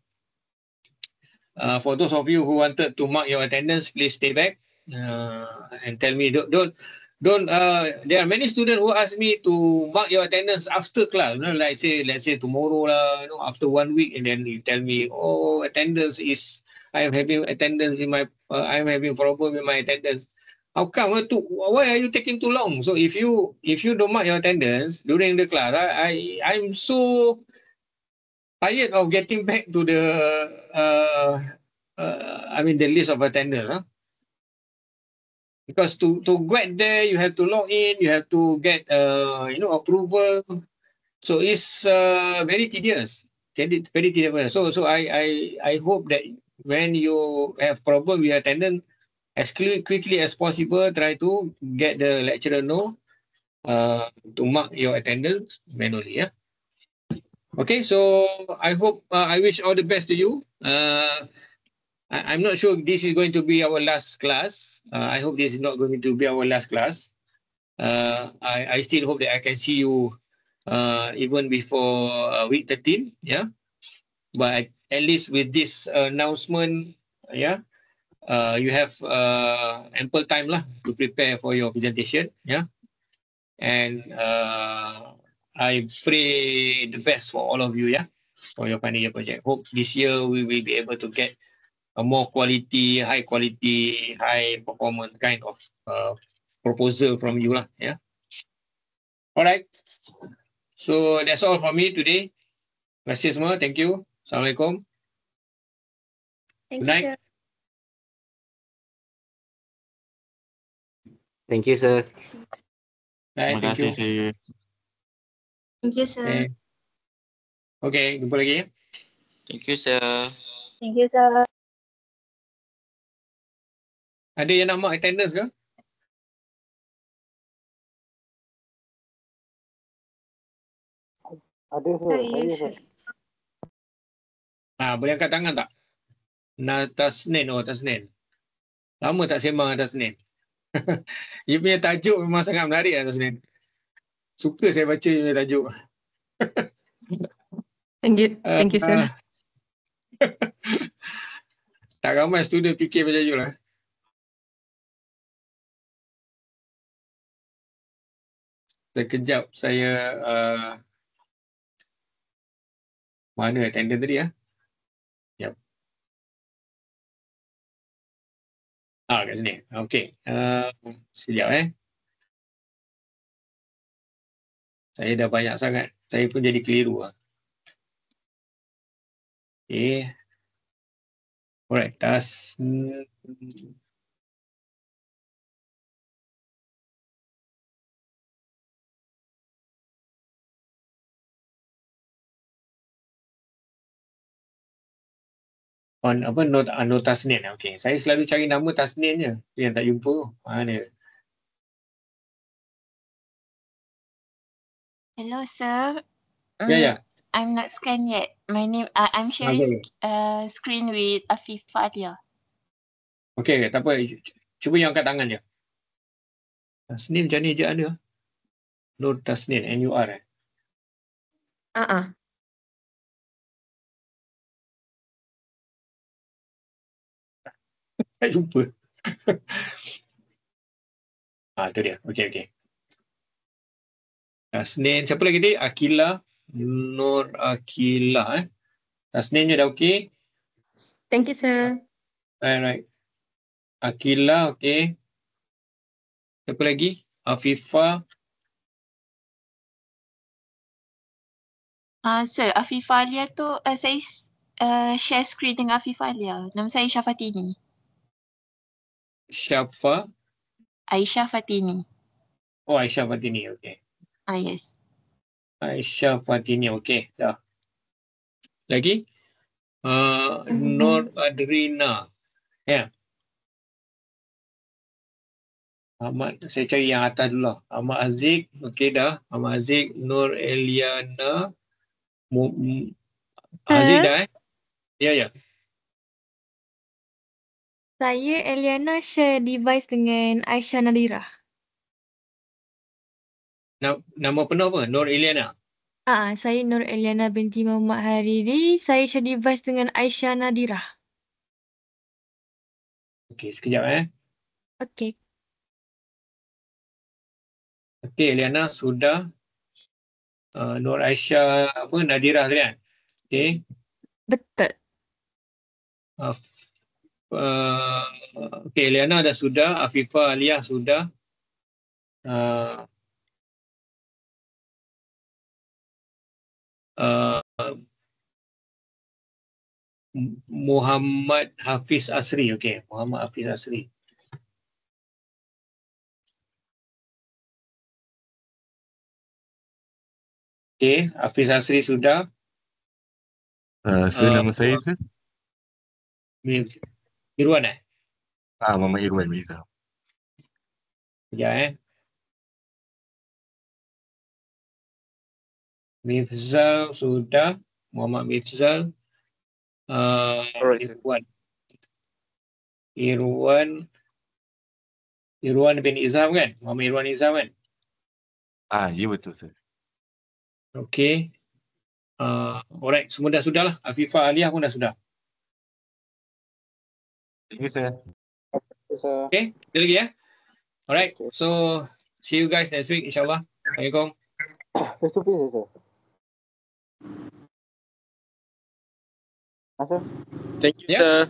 For those of you who wanted to mark your attendance, please stay back and tell me. Don't. There are many students who ask me to mark your attendance after class. Let's say tomorrow lah. After 1 week, and then you tell me, oh, attendance is. I am having attendance in my. I am having problem with my attendance. How come? Why are you taking too long? So if you don't mark your attendance during the class, I'm so tired of getting back to the the list of attendance. Because to get there, you have to log in, you have to get approval. So it's very tedious. Very tedious. So I hope that when you have problem with attendance, as quickly as possible, try to get the lecturer know to mark your attendance manually. Yeah. Okay, so I hope, I wish all the best to you. I'm not sure this is going to be our last class. I hope this is not going to be our last class. I still hope that I can see you even before week 13. Yeah, but at least with this announcement, yeah, you have ample time lah to prepare for your presentation. Yeah, and I pray the best for all of you. Yeah, for your final year project. Hope this year we will be able to get a more quality, high quality, high performance kind of proposal from you lah. Yeah. All right. So that's all from me today. Terima kasih semua. Thank you. Assalamualaikum. Thank Good night. you, sir. Thank you, sir. Bye. Terima Thank kasih, you. sir. Thank you, sir. Okay, jumpa lagi ya. Thank you, sir. Thank you, sir. Ada yang nak mark attendance ke? Ada sir. Boleh angkat tangan tak? Atas Senin, atas Senin. Lama tak sembang atas Senin. Dia punya tajuk memang sangat menarik atas Senin. Suka saya baca dia punya tajuk. Thank you, sir. Tak ramai student fikir macam tu lah. Sekejap saya mana attendance tadi ya? Sekejap. Kat sini. Okey. Sekejap Saya dah banyak sangat. Saya pun jadi keliru lah. Okay. Alright, on apa no Tasnin. Okay, saya selalu cari nama Tasnin je. Yang tak jumpa. Mana? Hello, sir. Ya. I'm not scanned yet. My name, I'm sharing Okay. screen with Afifah Alia. Okay, tak apa. Cuba yang angkat tangan je. Tasnin macam ni ejaan dia. Nur Tasnin, NUR Tak jumpa. Tu dia. Okay. Tasnin, siapa lagi tadi? Akila. Nur Akila. Tasnin je dah okay. Thank you, sir. Right. Akila, okay. Siapa lagi? Afifah. Sir, Afifah Alia tu, saya share screen dengan Afifah Alia. Nama saya Aisyah Fatini. Syafa. Aisyah Fatini. Oh, Aisyah Fatini, okay. Yes. Aisyah Fatini, okay. Dah. Lagi? Nur Adrina. Ya. Ahmad, saya cari yang atas dulu lah. Ahmad Aziz, okey dah. Ahmad Aziz, Nur Eliana. Aziz dah Ya. Saya Eliana share device dengan Aisyah Nadira. Nama penuh apa? Nur Eliana. Saya Nur Eliana binti Muhammad Hariri. Saya share device dengan Aisyah Nadira. Okey, sekejap Okey. Okey, Eliana sudah. Nur Aisyah apa? Nadira tadi kan? Okey. Betul. Okey, Eliana dah sudah. Afifah Aliyah sudah. Muhammad Hafiz Asri. Okey, Muhammad Hafiz Asri. Okey, Hafiz Asri sudah. Nama saya sir? Irwan Muhammad Irwan Mirza. Ya Mifzal sudah. Muhammad Mifzal. Irwan bin Izam kan? Muhammad Irwan Izam kan? Ya betul sir. Okey. Alright, semua dah sudah lah. Afifah Aliyah pun dah sudah. Thank you sir. Okay, ada lagi Alright, so see you guys next week insyaAllah. Assalamualaikum. Face to face sir. Thank you, sir.